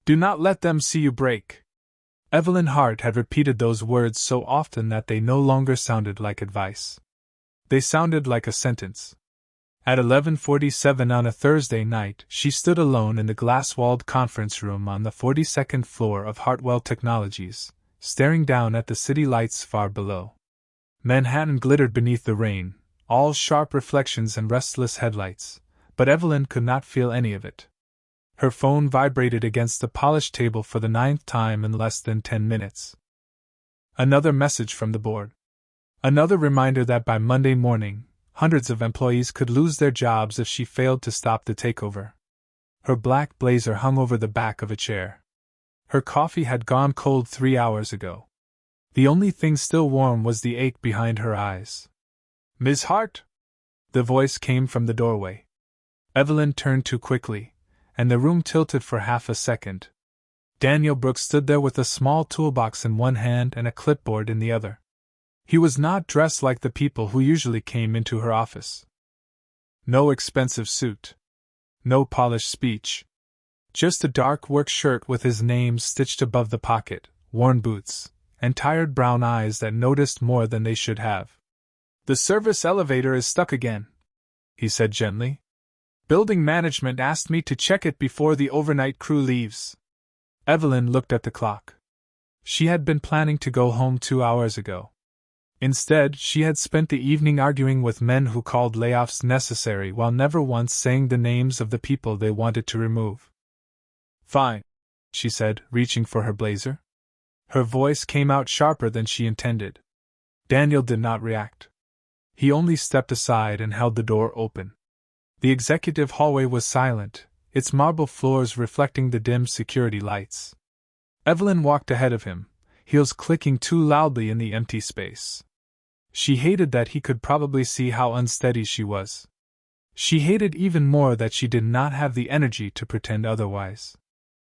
Do not let them see you break. Evelyn Hart had repeated those words so often that they no longer sounded like advice. They sounded like a sentence. At 11:47 on a Thursday night, she stood alone in the glass-walled conference room on the 42nd floor of Hartwell Technologies, staring down at the city lights far below. Manhattan glittered beneath the rain, all sharp reflections and restless headlights, but Evelyn could not feel any of it. Her phone vibrated against the polished table for the 9th time in less than 10 minutes. Another message from the board. Another reminder that by Monday morning, hundreds of employees could lose their jobs if she failed to stop the takeover. Her black blazer hung over the back of a chair. Her coffee had gone cold 3 hours ago. The only thing still warm was the ache behind her eyes. "Ms. Hart?" The voice came from the doorway. Evelyn turned too quickly, and the room tilted for half a second. Daniel Brooks stood there with a small toolbox in one hand and a clipboard in the other. He was not dressed like the people who usually came into her office. No expensive suit. No polished speech. Just a dark work shirt with his name stitched above the pocket, worn boots, and tired brown eyes that noticed more than they should have. "The service elevator is stuck again," he said gently. "Building management asked me to check it before the overnight crew leaves." Evelyn looked at the clock. She had been planning to go home 2 hours ago. Instead, she had spent the evening arguing with men who called layoffs necessary while never once saying the names of the people they wanted to remove. "Fine," she said, reaching for her blazer. Her voice came out sharper than she intended. Daniel did not react. He only stepped aside and held the door open. The executive hallway was silent, its marble floors reflecting the dim security lights. Evelyn walked ahead of him, heels clicking too loudly in the empty space. She hated that he could probably see how unsteady she was. She hated even more that she did not have the energy to pretend otherwise.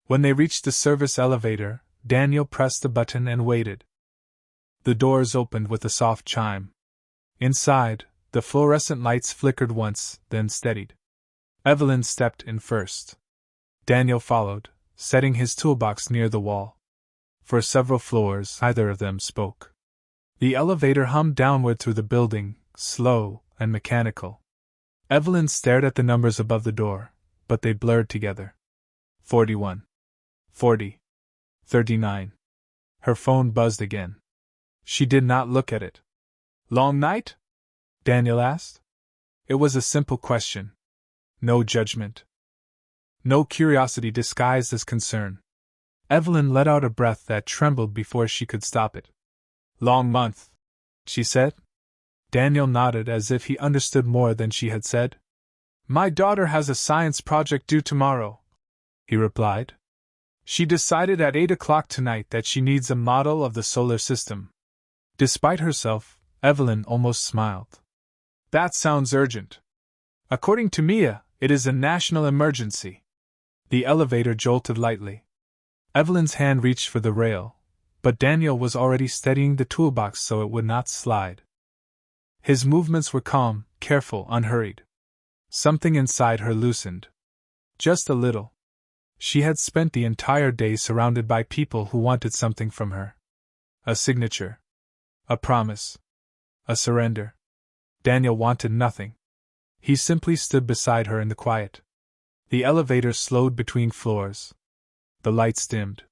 When they reached the service elevator, Daniel pressed a button and waited. The doors opened with a soft chime. Inside, the fluorescent lights flickered once, then steadied. Evelyn stepped in first. Daniel followed, setting his toolbox near the wall. For several floors, neither of them spoke. The elevator hummed downward through the building, slow and mechanical. Evelyn stared at the numbers above the door, but they blurred together. 41. 40. 39. Her phone buzzed again. She did not look at it. "Long night?" Daniel asked. It was a simple question. No judgment. No curiosity disguised as concern. Evelyn let out a breath that trembled before she could stop it. "Long month," she said. Daniel nodded as if he understood more than she had said. "My daughter has a science project due tomorrow," he replied. "She decided at 8 o'clock tonight that she needs a model of the solar system." Despite herself, Evelyn almost smiled. "That sounds urgent. According to Mia, it is a national emergency." The elevator jolted lightly. Evelyn's hand reached for the rail, but Daniel was already steadying the toolbox so it would not slide. His movements were calm, careful, unhurried. Something inside her loosened. Just a little. She had spent the entire day surrounded by people who wanted something from her. A signature. A promise. A surrender. Daniel wanted nothing. He simply stood beside her in the quiet. The elevator slowed between floors. The lights dimmed.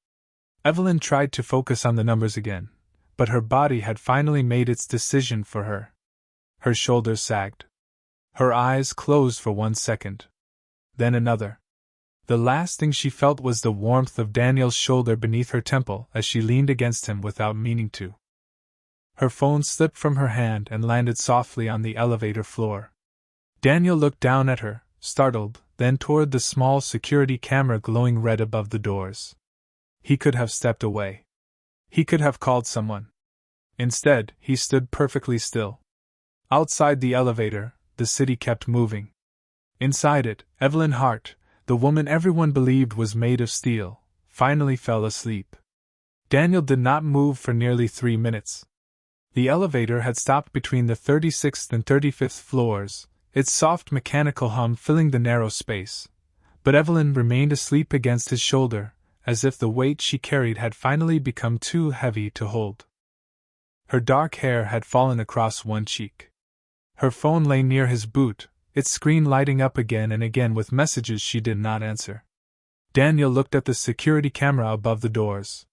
Evelyn tried to focus on the numbers again, but her body had finally made its decision for her. Her shoulders sagged. Her eyes closed for 1 second. Then another. The last thing she felt was the warmth of Daniel's shoulder beneath her temple as she leaned against him without meaning to. Her phone slipped from her hand and landed softly on the elevator floor. Daniel looked down at her, startled, then toward the small security camera glowing red above the doors. He could have stepped away. He could have called someone. Instead, he stood perfectly still. Outside the elevator, the city kept moving. Inside it, Evelyn Hart, the woman everyone believed was made of steel, finally fell asleep. Daniel did not move for nearly 3 minutes. The elevator had stopped between the 36th and 35th floors, its soft mechanical hum filling the narrow space, but Evelyn remained asleep against his shoulder, as if the weight she carried had finally become too heavy to hold. Her dark hair had fallen across one cheek. Her phone lay near his boot, its screen lighting up again and again with messages she did not answer. Daniel looked at the security camera above the doors.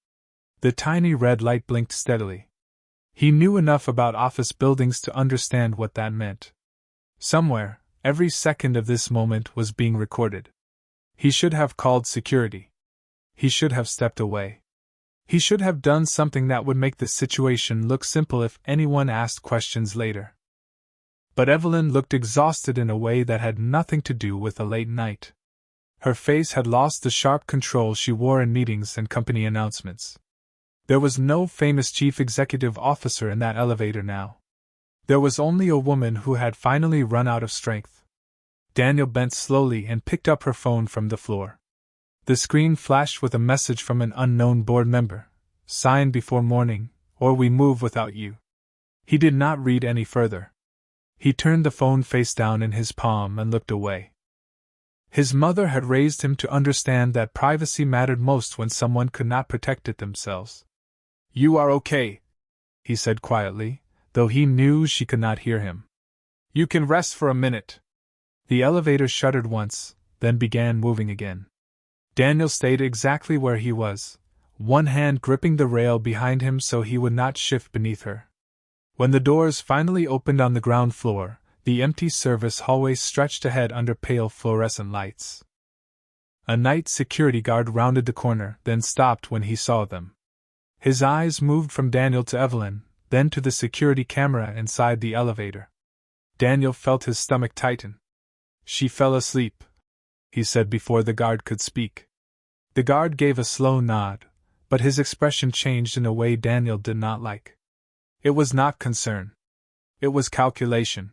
The tiny red light blinked steadily. He knew enough about office buildings to understand what that meant. Somewhere, every second of this moment was being recorded. He should have called security. He should have stepped away. He should have done something that would make the situation look simple if anyone asked questions later. But Evelyn looked exhausted in a way that had nothing to do with a late night. Her face had lost the sharp control she wore in meetings and company announcements. There was no famous chief executive officer in that elevator now. There was only a woman who had finally run out of strength. Daniel bent slowly and picked up her phone from the floor. The screen flashed with a message from an unknown board member. Sign before morning, or we move without you. He did not read any further. He turned the phone face down in his palm and looked away. His mother had raised him to understand that privacy mattered most when someone could not protect it themselves. You are okay, he said quietly, though he knew she could not hear him. You can rest for a minute. The elevator shuddered once, then began moving again. Daniel stayed exactly where he was, one hand gripping the rail behind him so he would not shift beneath her. When the doors finally opened on the ground floor, the empty service hallway stretched ahead under pale fluorescent lights. A night security guard rounded the corner, then stopped when he saw them. His eyes moved from Daniel to Evelyn, then to the security camera inside the elevator. Daniel felt his stomach tighten. She fell asleep, he said before the guard could speak. The guard gave a slow nod, but his expression changed in a way Daniel did not like. It was not concern. It was calculation.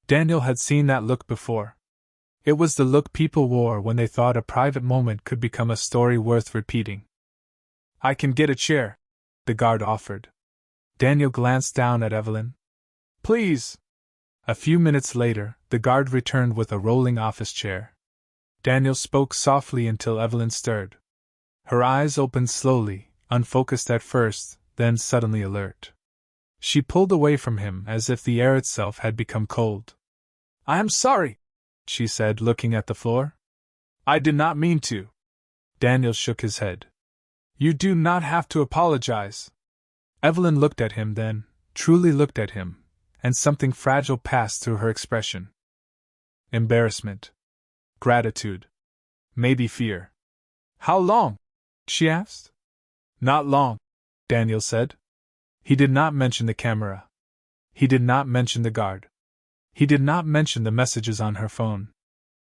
Daniel had seen that look before. It was the look people wore when they thought a private moment could become a story worth repeating. I can get a chair, the guard offered. Daniel glanced down at Evelyn. Please. A few minutes later, the guard returned with a rolling office chair. Daniel spoke softly until Evelyn stirred. Her eyes opened slowly, unfocused at first, then suddenly alert. She pulled away from him as if the air itself had become cold. I am sorry, she said, looking at the floor. I did not mean to. Daniel shook his head. You do not have to apologize. Evelyn looked at him then, truly looked at him, and something fragile passed through her expression. Embarrassment. Gratitude. Maybe fear. How long? She asked. Not long, Daniel said. He did not mention the camera. He did not mention the guard. He did not mention the messages on her phone.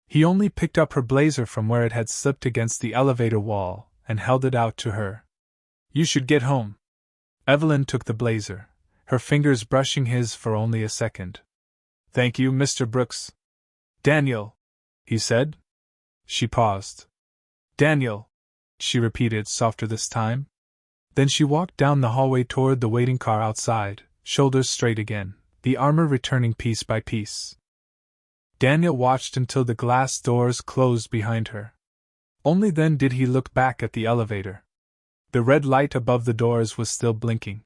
He only picked up her blazer from where it had slipped against the elevator wall and held it out to her. You should get home. Evelyn took the blazer, her fingers brushing his for only a second. Thank you, Mr. Brooks. Daniel, he said. She paused. Daniel, she repeated, softer this time. Then she walked down the hallway toward the waiting car outside, shoulders straight again, the armor returning piece by piece. Daniel watched until the glass doors closed behind her. Only then did he look back at the elevator. The red light above the doors was still blinking.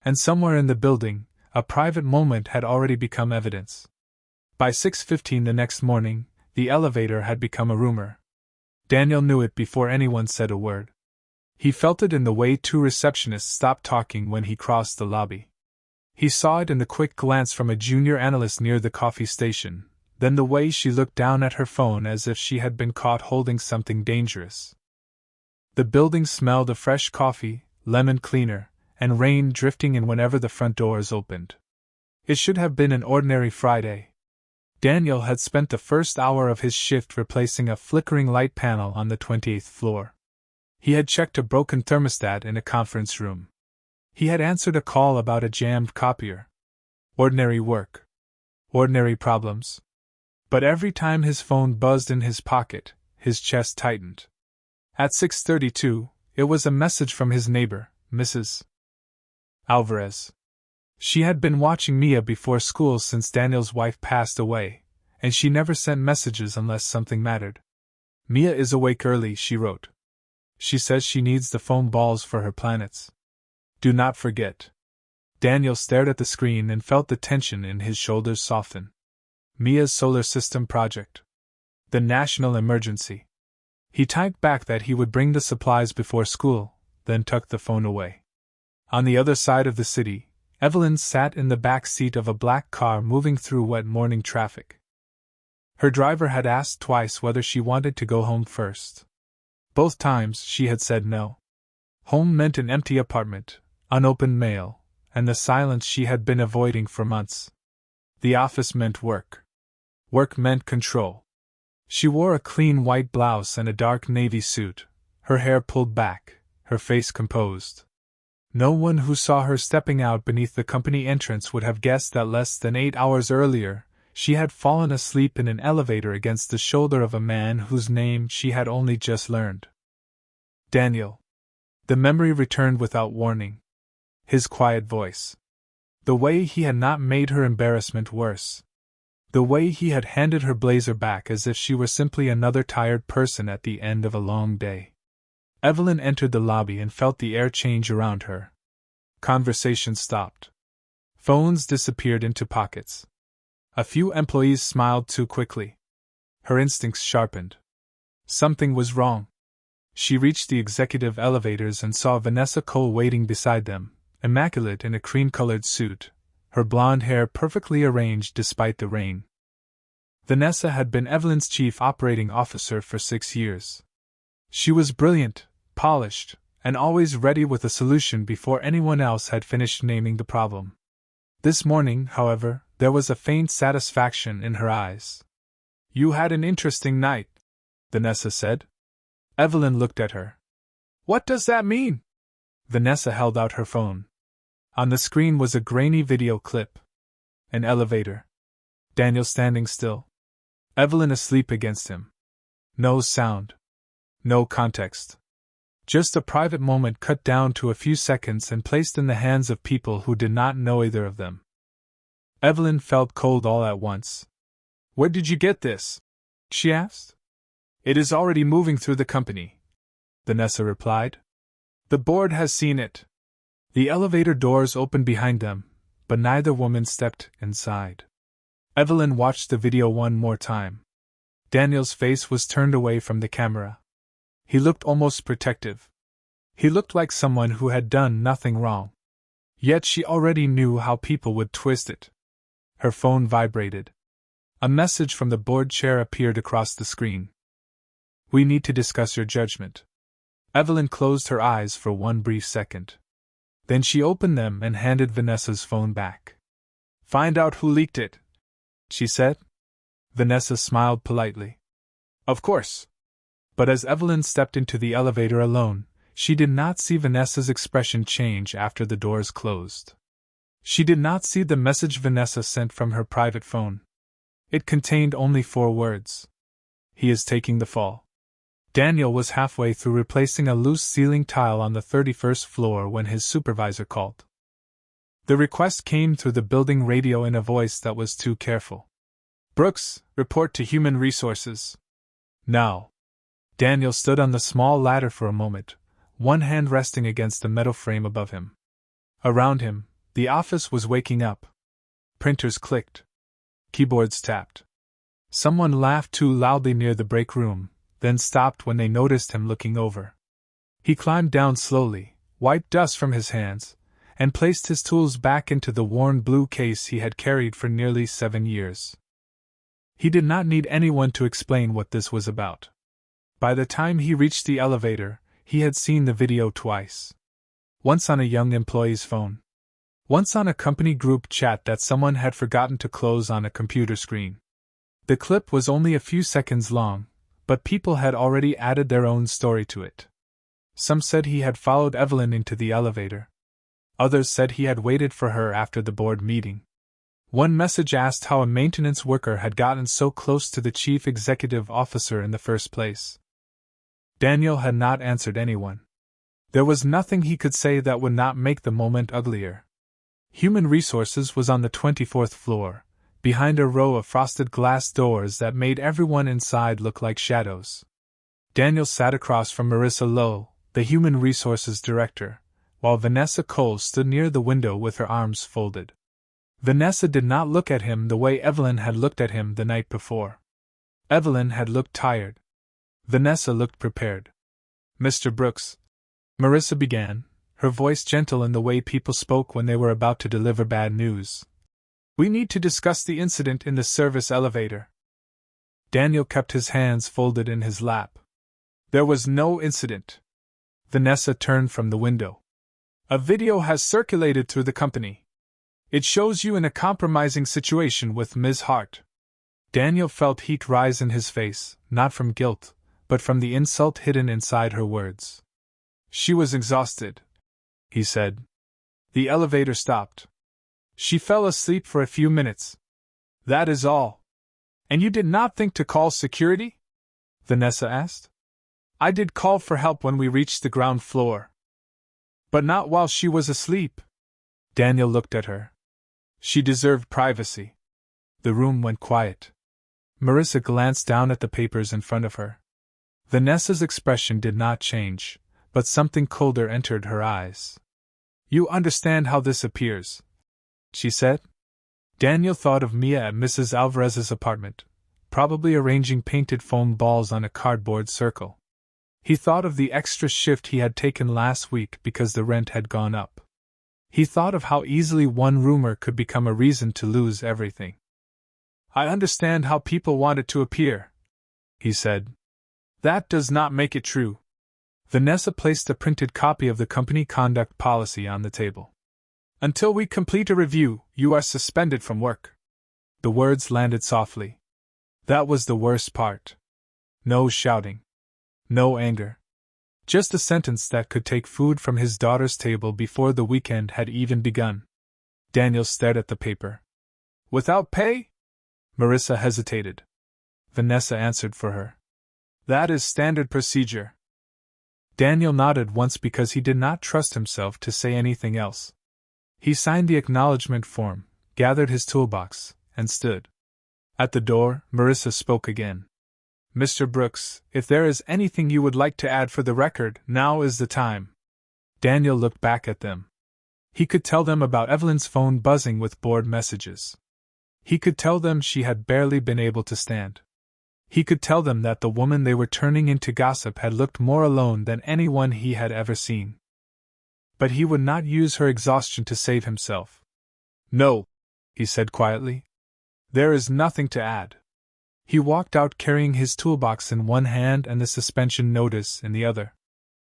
And somewhere in the building, a private moment had already become evidence. By 6:15 the next morning, the elevator had become a rumor. Daniel knew it before anyone said a word. He felt it in the way two receptionists stopped talking when he crossed the lobby. He saw it in the quick glance from a junior analyst near the coffee station, then the way she looked down at her phone as if she had been caught holding something dangerous. The building smelled of fresh coffee, lemon cleaner, and rain drifting in whenever the front doors opened. It should have been an ordinary Friday. Daniel had spent the first hour of his shift replacing a flickering light panel on the 28th floor. He had checked a broken thermostat in a conference room. He had answered a call about a jammed copier. Ordinary work. Ordinary problems. But every time his phone buzzed in his pocket, his chest tightened. At 6:32, it was a message from his neighbor, Mrs. Alvarez. She had been watching Mia before school since Daniel's wife passed away, and she never sent messages unless something mattered. Mia is awake early, she wrote. She says she needs the foam balls for her planets. Do not forget. Daniel stared at the screen and felt the tension in his shoulders soften. Mia's solar system project. The national emergency. He typed back that he would bring the supplies before school, then tucked the phone away. On the other side of the city, Evelyn sat in the back seat of a black car moving through wet morning traffic. Her driver had asked twice whether she wanted to go home first. Both times she had said no. Home meant an empty apartment, unopened mail, and the silence she had been avoiding for months. The office meant work. Work meant control. She wore a clean white blouse and a dark navy suit, her hair pulled back, her face composed. No one who saw her stepping out beneath the company entrance would have guessed that less than 8 hours earlier, she had fallen asleep in an elevator against the shoulder of a man whose name she had only just learned. Daniel. The memory returned without warning. His quiet voice. The way he had not made her embarrassment worse. The way he had handed her blazer back as if she were simply another tired person at the end of a long day. Evelyn entered the lobby and felt the air change around her. Conversation stopped. Phones disappeared into pockets. A few employees smiled too quickly. Her instincts sharpened. Something was wrong. She reached the executive elevators and saw Vanessa Cole waiting beside them, immaculate in a cream-colored suit, her blonde hair perfectly arranged despite the rain. Vanessa had been Evelyn's chief operating officer for 6 years. She was brilliant, polished, and always ready with a solution before anyone else had finished naming the problem. This morning, however, there was a faint satisfaction in her eyes. You had an interesting night, Vanessa said. Evelyn looked at her. What does that mean? Vanessa held out her phone. On the screen was a grainy video clip. An elevator. Daniel standing still. Evelyn asleep against him. No sound. No context. Just a private moment cut down to a few seconds and placed in the hands of people who did not know either of them. Evelyn felt cold all at once. Where did you get this? She asked. It is already moving through the company, Vanessa replied. The board has seen it. The elevator doors opened behind them, but neither woman stepped inside. Evelyn watched the video one more time. Daniel's face was turned away from the camera. He looked almost protective. He looked like someone who had done nothing wrong. Yet she already knew how people would twist it. Her phone vibrated. A message from the board chair appeared across the screen. We need to discuss your judgment. Evelyn closed her eyes for one brief second. Then she opened them and handed Vanessa's phone back. Find out who leaked it, she said. Vanessa smiled politely. Of course. But as Evelyn stepped into the elevator alone, she did not see Vanessa's expression change after the doors closed. She did not see the message Vanessa sent from her private phone. It contained only 4 words. He is taking the fall. Daniel was halfway through replacing a loose ceiling tile on the 31st floor when his supervisor called. The request came through the building radio in a voice that was too careful. Brooks, report to Human Resources. Now. Daniel stood on the small ladder for a moment, one hand resting against the metal frame above him. Around him, the office was waking up. Printers clicked. Keyboards tapped. Someone laughed too loudly near the break room, then stopped when they noticed him looking over. He climbed down slowly, wiped dust from his hands, and placed his tools back into the worn blue case he had carried for nearly 7 years. He did not need anyone to explain what this was about. By the time he reached the elevator, he had seen the video twice. Once on a young employee's phone. Once on a company group chat that someone had forgotten to close on a computer screen. The clip was only a few seconds long, but people had already added their own story to it. Some said he had followed Evelyn into the elevator. Others said he had waited for her after the board meeting. One message asked how a maintenance worker had gotten so close to the chief executive officer in the first place. Daniel had not answered anyone. There was nothing he could say that would not make the moment uglier. Human Resources was on the 24th floor, behind a row of frosted glass doors that made everyone inside look like shadows. Daniel sat across from Marissa Lowe, the Human Resources Director, while Vanessa Cole stood near the window with her arms folded. Vanessa did not look at him the way Evelyn had looked at him the night before. Evelyn had looked tired. Vanessa looked prepared. "Mr. Brooks," Marissa began, her voice gentle in the way people spoke when they were about to deliver bad news. "We need to discuss the incident in the service elevator." Daniel kept his hands folded in his lap. "There was no incident." Vanessa turned from the window. "A video has circulated through the company. It shows you in a compromising situation with Ms. Hart." Daniel felt heat rise in his face, not from guilt, but from the insult hidden inside her words. "She was exhausted," he said. "The elevator stopped. She fell asleep for a few minutes. That is all." "And you did not think to call security?" Vanessa asked. "I did call for help when we reached the ground floor. But not while she was asleep." Daniel looked at her. She deserved privacy. The room went quiet. Marissa glanced down at the papers in front of her. Vanessa's expression did not change, but something colder entered her eyes. "You understand how this appears," she said. Daniel thought of Mia at Mrs. Alvarez's apartment, probably arranging painted foam balls on a cardboard circle. He thought of the extra shift he had taken last week because the rent had gone up. He thought of how easily one rumor could become a reason to lose everything. "I understand how people want it to appear," he said. "That does not make it true." Vanessa placed a printed copy of the company conduct policy on the table. "Until we complete a review, you are suspended from work." The words landed softly. That was the worst part. No shouting. No anger. Just a sentence that could take food from his daughter's table before the weekend had even begun. Daniel stared at the paper. "Without pay?" Marissa hesitated. Vanessa answered for her. "That is standard procedure." Daniel nodded once because he did not trust himself to say anything else. He signed the acknowledgement form, gathered his toolbox, and stood. At the door, Marissa spoke again. "Mr. Brooks, if there is anything you would like to add for the record, now is the time." Daniel looked back at them. He could tell them about Evelyn's phone buzzing with bored messages. He could tell them she had barely been able to stand. He could tell them that the woman they were turning into gossip had looked more alone than anyone he had ever seen. But he would not use her exhaustion to save himself. "No," he said quietly. "There is nothing to add." He walked out carrying his toolbox in one hand and the suspension notice in the other.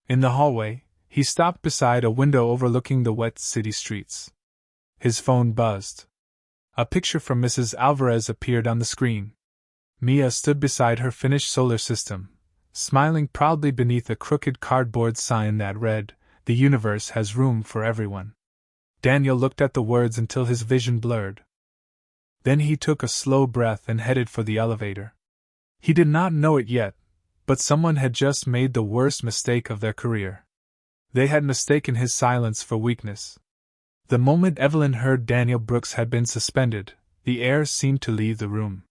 In the hallway, he stopped beside a window overlooking the wet city streets. His phone buzzed. A picture from Mrs. Alvarez appeared on the screen. Mia stood beside her finished solar system, smiling proudly beneath a crooked cardboard sign that read, "The universe has room for everyone." Daniel looked at the words until his vision blurred. Then he took a slow breath and headed for the elevator. He did not know it yet, but someone had just made the worst mistake of their career. They had mistaken his silence for weakness. The moment Evelyn heard Daniel Brooks had been suspended, the air seemed to leave the room.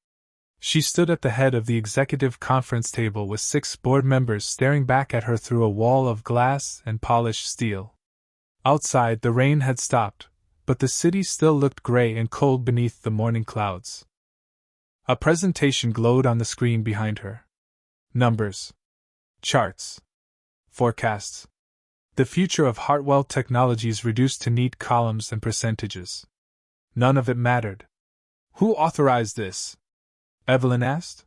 She stood at the head of the executive conference table with 6 board members staring back at her through a wall of glass and polished steel. Outside, the rain had stopped, but the city still looked gray and cold beneath the morning clouds. A presentation glowed on the screen behind her. Numbers. Charts. Forecasts. The future of Heartwell Technologies reduced to neat columns and percentages. None of it mattered. "Who authorized this?" Evelyn asked.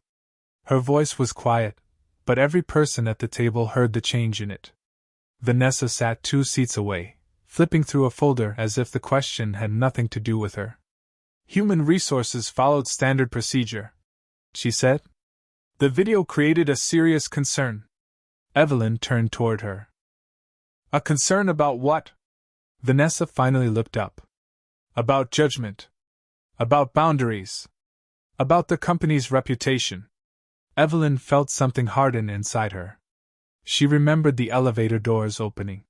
Her voice was quiet, but every person at the table heard the change in it. Vanessa sat 2 seats away, flipping through a folder as if the question had nothing to do with her. "Human Resources followed standard procedure," she said. "The video created a serious concern." Evelyn turned toward her. "A concern about what?" Vanessa finally looked up. "About judgment. About boundaries. About the company's reputation." Evelyn felt something harden inside her. She remembered the elevator doors opening.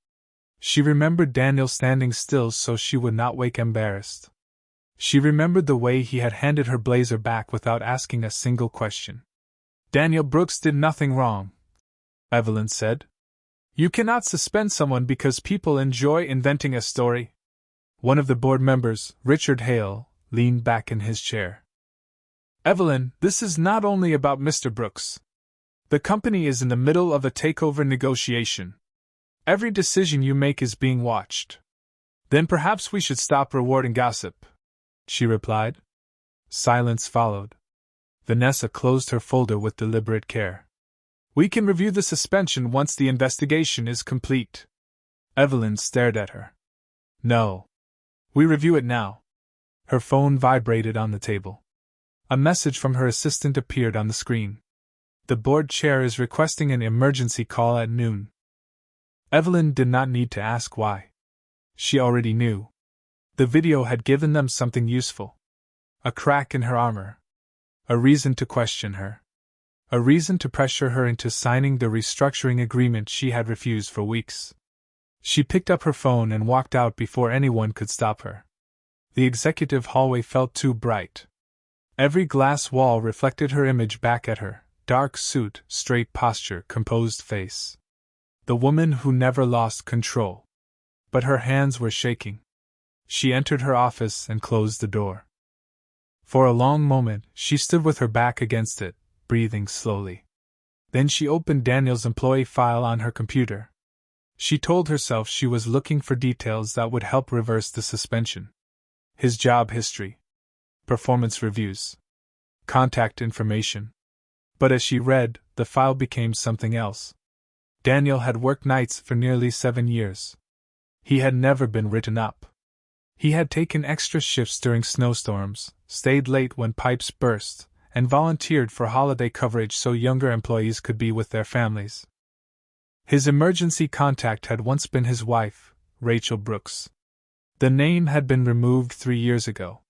She remembered Daniel standing still so she would not wake embarrassed. She remembered the way he had handed her blazer back without asking a single question. "Daniel Brooks did nothing wrong," Evelyn said. You cannot suspend someone because people enjoy inventing a story. One of the board members, Richard Hale, leaned back in his chair. Evelyn, this is not only about Mr. Brooks. The company is in the middle of a takeover negotiation. Every decision you make is being watched. Then perhaps we should stop rewarding gossip, she replied. Silence followed. Vanessa closed her folder with deliberate care. We can review the suspension once the investigation is complete. Evelyn stared at her. No. We review it now. Her phone vibrated on the table. A message from her assistant appeared on the screen. The board chair is requesting an emergency call at noon. Evelyn did not need to ask why. She already knew. The video had given them something useful. A crack in her armor. A reason to question her. A reason to pressure her into signing the restructuring agreement she had refused for weeks. She picked up her phone and walked out before anyone could stop her. The executive hallway felt too bright. Every glass wall reflected her image back at her, dark suit, straight posture, composed face. The woman who never lost control. But her hands were shaking. She entered her office and closed the door. For a long moment, she stood with her back against it, breathing slowly. Then she opened Daniel's employee file on her computer. She told herself she was looking for details that would help reverse the suspension. His job history. Performance reviews. Contact information. But as she read, the file became something else. Daniel had worked nights for nearly 7 years. He had never been written up. He had taken extra shifts during snowstorms, stayed late when pipes burst, and volunteered for holiday coverage so younger employees could be with their families. His emergency contact had once been his wife, Rachel Brooks. The name had been removed 3 years ago.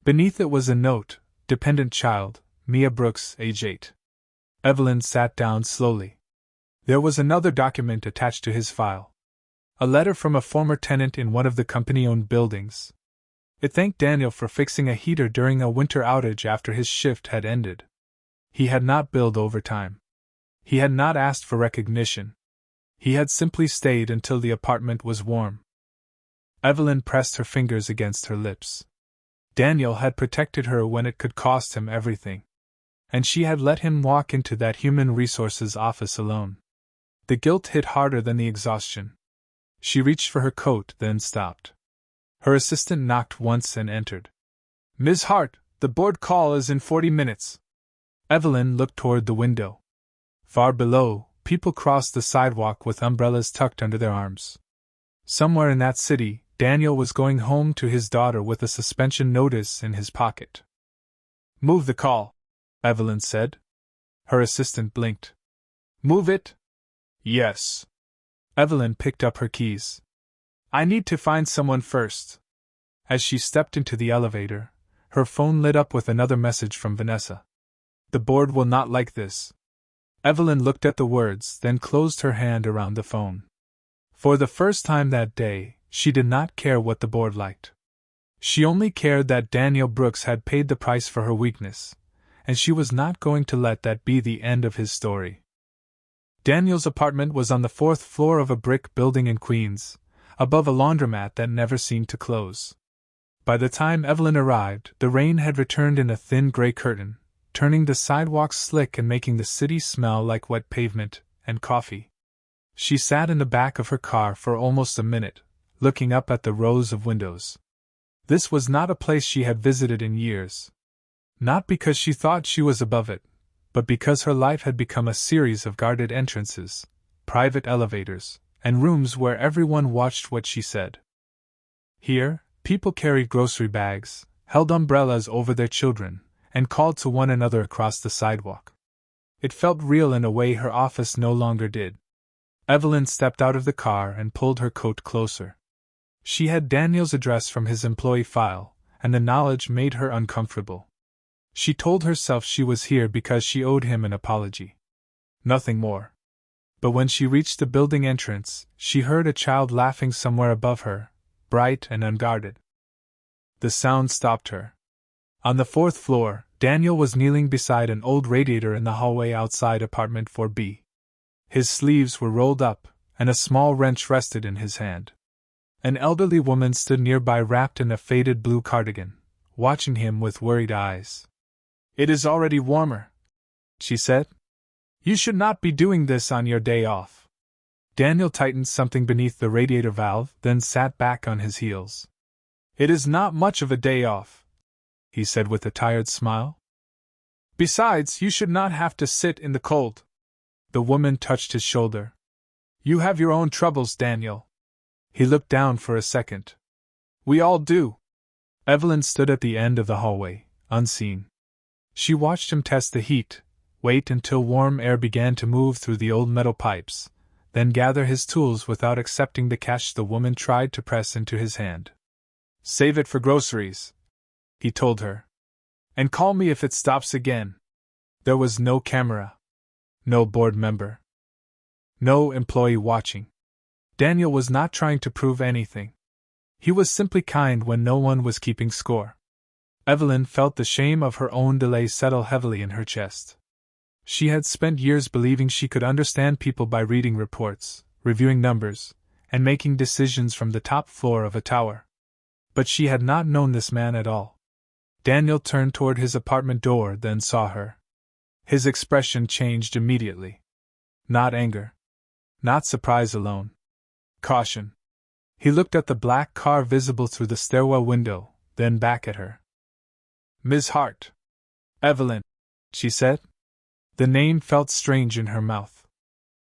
Beneath it was a note, dependent child, Mia Brooks, age 8. Evelyn sat down slowly. There was another document attached to his file. A letter from a former tenant in one of the company-owned buildings. It thanked Daniel for fixing a heater during a winter outage after his shift had ended. He had not billed overtime. He had not asked for recognition. He had simply stayed until the apartment was warm. Evelyn pressed her fingers against her lips. Daniel had protected her when it could cost him everything. And she had let him walk into that human resources office alone. The guilt hit harder than the exhaustion. She reached for her coat, then stopped. Her assistant knocked once and entered. Ms. Hart, the board call is in 40 minutes. Evelyn looked toward the window. Far below, people crossed the sidewalk with umbrellas tucked under their arms. Somewhere in that city, Daniel was going home to his daughter with a suspension notice in his pocket. Move the call, Evelyn said. Her assistant blinked. Move it? Yes. Evelyn picked up her keys. I need to find someone first. As she stepped into the elevator, her phone lit up with another message from Vanessa. The board will not like this. Evelyn looked at the words, then closed her hand around the phone. For the first time that day, she did not care what the board liked. She only cared that Daniel Brooks had paid the price for her weakness, and she was not going to let that be the end of his story. Daniel's apartment was on the 4th floor of a brick building in Queens, above a laundromat that never seemed to close. By the time Evelyn arrived, the rain had returned in a thin gray curtain, turning the sidewalks slick and making the city smell like wet pavement and coffee. She sat in the back of her car for almost a minute, looking up at the rows of windows. This was not a place she had visited in years. Not because she thought she was above it, but because her life had become a series of guarded entrances, private elevators, and rooms where everyone watched what she said. Here, people carried grocery bags, held umbrellas over their children, and called to one another across the sidewalk. It felt real in a way her office no longer did. Evelyn stepped out of the car and pulled her coat closer. She had Daniel's address from his employee file, and the knowledge made her uncomfortable. She told herself she was here because she owed him an apology. Nothing more. But when she reached the building entrance, she heard a child laughing somewhere above her, bright and unguarded. The sound stopped her. On the 4th floor, Daniel was kneeling beside an old radiator in the hallway outside apartment 4B. His sleeves were rolled up, and a small wrench rested in his hand. An elderly woman stood nearby wrapped in a faded blue cardigan, watching him with worried eyes. "It is already warmer," she said. "You should not be doing this on your day off." Daniel tightened something beneath the radiator valve, then sat back on his heels. "It is not much of a day off," he said with a tired smile. "Besides, you should not have to sit in the cold." The woman touched his shoulder. "You have your own troubles, Daniel." He looked down for a second. "We all do." Evelyn stood at the end of the hallway, unseen. She watched him test the heat, wait until warm air began to move through the old metal pipes, then gather his tools without accepting the cash the woman tried to press into his hand. "Save it for groceries," he told her. "And call me if it stops again." There was no camera. No board member. No employee watching. Daniel was not trying to prove anything. He was simply kind when no one was keeping score. Evelyn felt the shame of her own delay settle heavily in her chest. She had spent years believing she could understand people by reading reports, reviewing numbers, and making decisions from the top floor of a tower. But she had not known this man at all. Daniel turned toward his apartment door, then saw her. His expression changed immediately. Not anger. Not surprise alone. Caution. He looked at the black car visible through the stairwell window, then back at her. "Ms. Hart." "Evelyn," she said. The name felt strange in her mouth.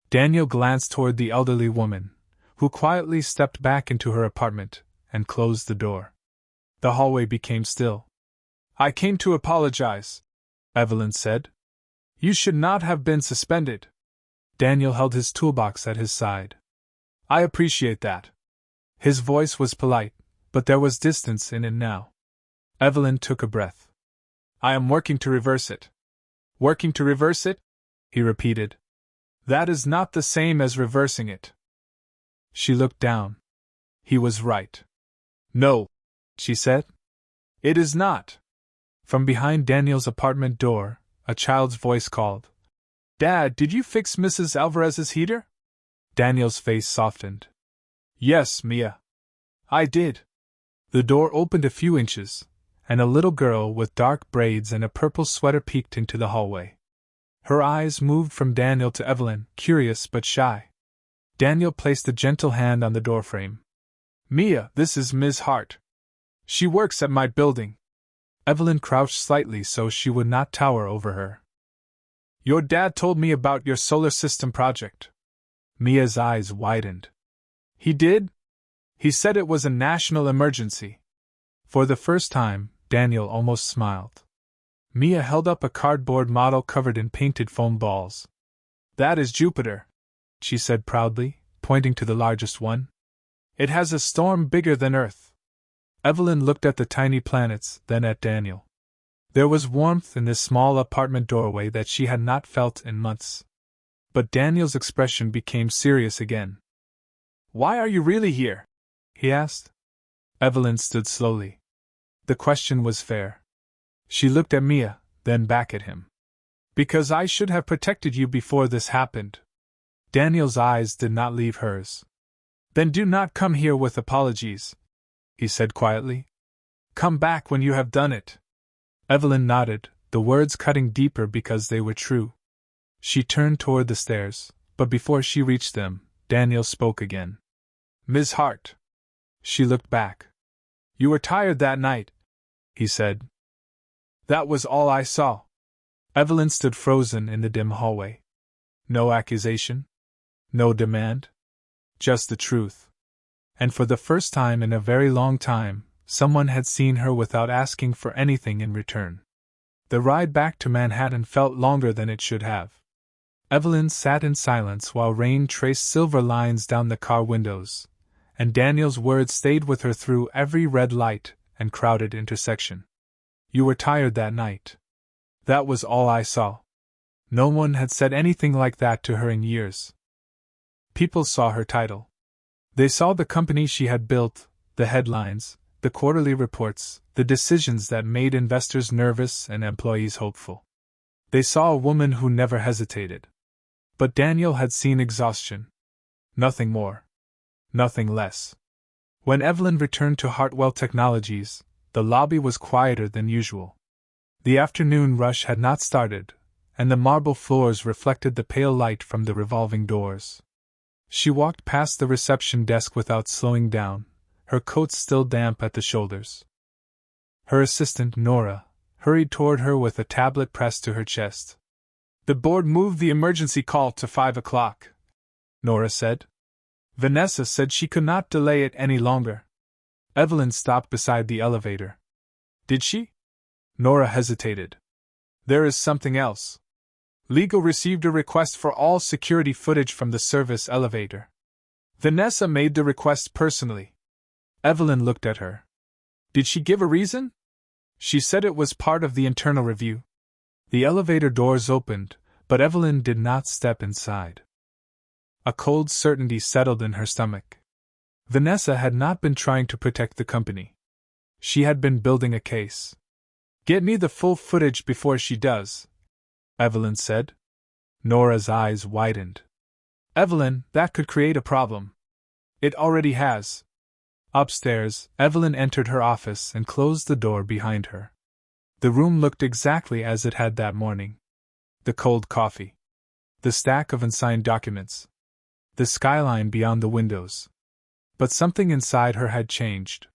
Daniel glanced toward the elderly woman, who quietly stepped back into her apartment and closed the door. The hallway became still. "I came to apologize," Evelyn said. "You should not have been suspended." Daniel held his toolbox at his side. "I appreciate that." His voice was polite, but there was distance in it now. Evelyn took a breath. "I am working to reverse it." "Working to reverse it?" he repeated. "That is not the same as reversing it." She looked down. He was right. "No," she said. "It is not." From behind Daniel's apartment door, a child's voice called, "Dad, did you fix Mrs. Alvarez's heater?" Daniel's face softened. "Yes, Mia. I did." The door opened a few inches, and a little girl with dark braids and a purple sweater peeked into the hallway. Her eyes moved from Daniel to Evelyn, curious but shy. Daniel placed a gentle hand on the doorframe. "Mia, this is Ms. Hart. She works at my building." Evelyn crouched slightly so she would not tower over her. "Your dad told me about your solar system project." Mia's eyes widened. "He did?" "He said it was a national emergency." For the first time, Daniel almost smiled. Mia held up a cardboard model covered in painted foam balls. "That is Jupiter," she said proudly, pointing to the largest one. "It has a storm bigger than Earth." Evelyn looked at the tiny planets, then at Daniel. There was warmth in this small apartment doorway that she had not felt in months. But Daniel's expression became serious again. "Why are you really here?" he asked. Evelyn stood slowly. The question was fair. She looked at Mia, then back at him. "Because I should have protected you before this happened." Daniel's eyes did not leave hers. "Then do not come here with apologies," he said quietly. "Come back when you have done it." Evelyn nodded, the words cutting deeper because they were true. She turned toward the stairs, but before she reached them, Daniel spoke again. "Ms. Hart." She looked back. "You were tired that night," he said. "That was all I saw." Evelyn stood frozen in the dim hallway. No accusation. No demand. Just the truth. And for the first time in a very long time, someone had seen her without asking for anything in return. The ride back to Manhattan felt longer than it should have. Evelyn sat in silence while rain traced silver lines down the car windows, and Daniel's words stayed with her through every red light and crowded intersection. "You were tired that night." That was all I saw. No one had said anything like that to her in years. People saw her title. They saw the company she had built, the headlines, the quarterly reports, the decisions that made investors nervous and employees hopeful. They saw a woman who never hesitated. But Daniel had seen exhaustion. Nothing more. Nothing less. When Evelyn returned to Hartwell Technologies, the lobby was quieter than usual. The afternoon rush had not started, and the marble floors reflected the pale light from the revolving doors. She walked past the reception desk without slowing down, her coat still damp at the shoulders. Her assistant, Nora, hurried toward her with a tablet pressed to her chest. "The board moved the emergency call to 5 o'clock," Nora said. "Vanessa said she could not delay it any longer." Evelyn stopped beside the elevator. "Did she?" Nora hesitated. "There is something else. Legal received a request for all security footage from the service elevator. Vanessa made the request personally." Evelyn looked at her. "Did she give a reason?" "She said it was part of the internal review." The elevator doors opened, but Evelyn did not step inside. A cold certainty settled in her stomach. Vanessa had not been trying to protect the company. She had been building a case. "Get me the full footage before she does," Evelyn said. Nora's eyes widened. "Evelyn, that could create a problem." "It already has." Upstairs, Evelyn entered her office and closed the door behind her. The room looked exactly as it had that morning. The cold coffee. The stack of unsigned documents. The skyline beyond the windows. But something inside her had changed.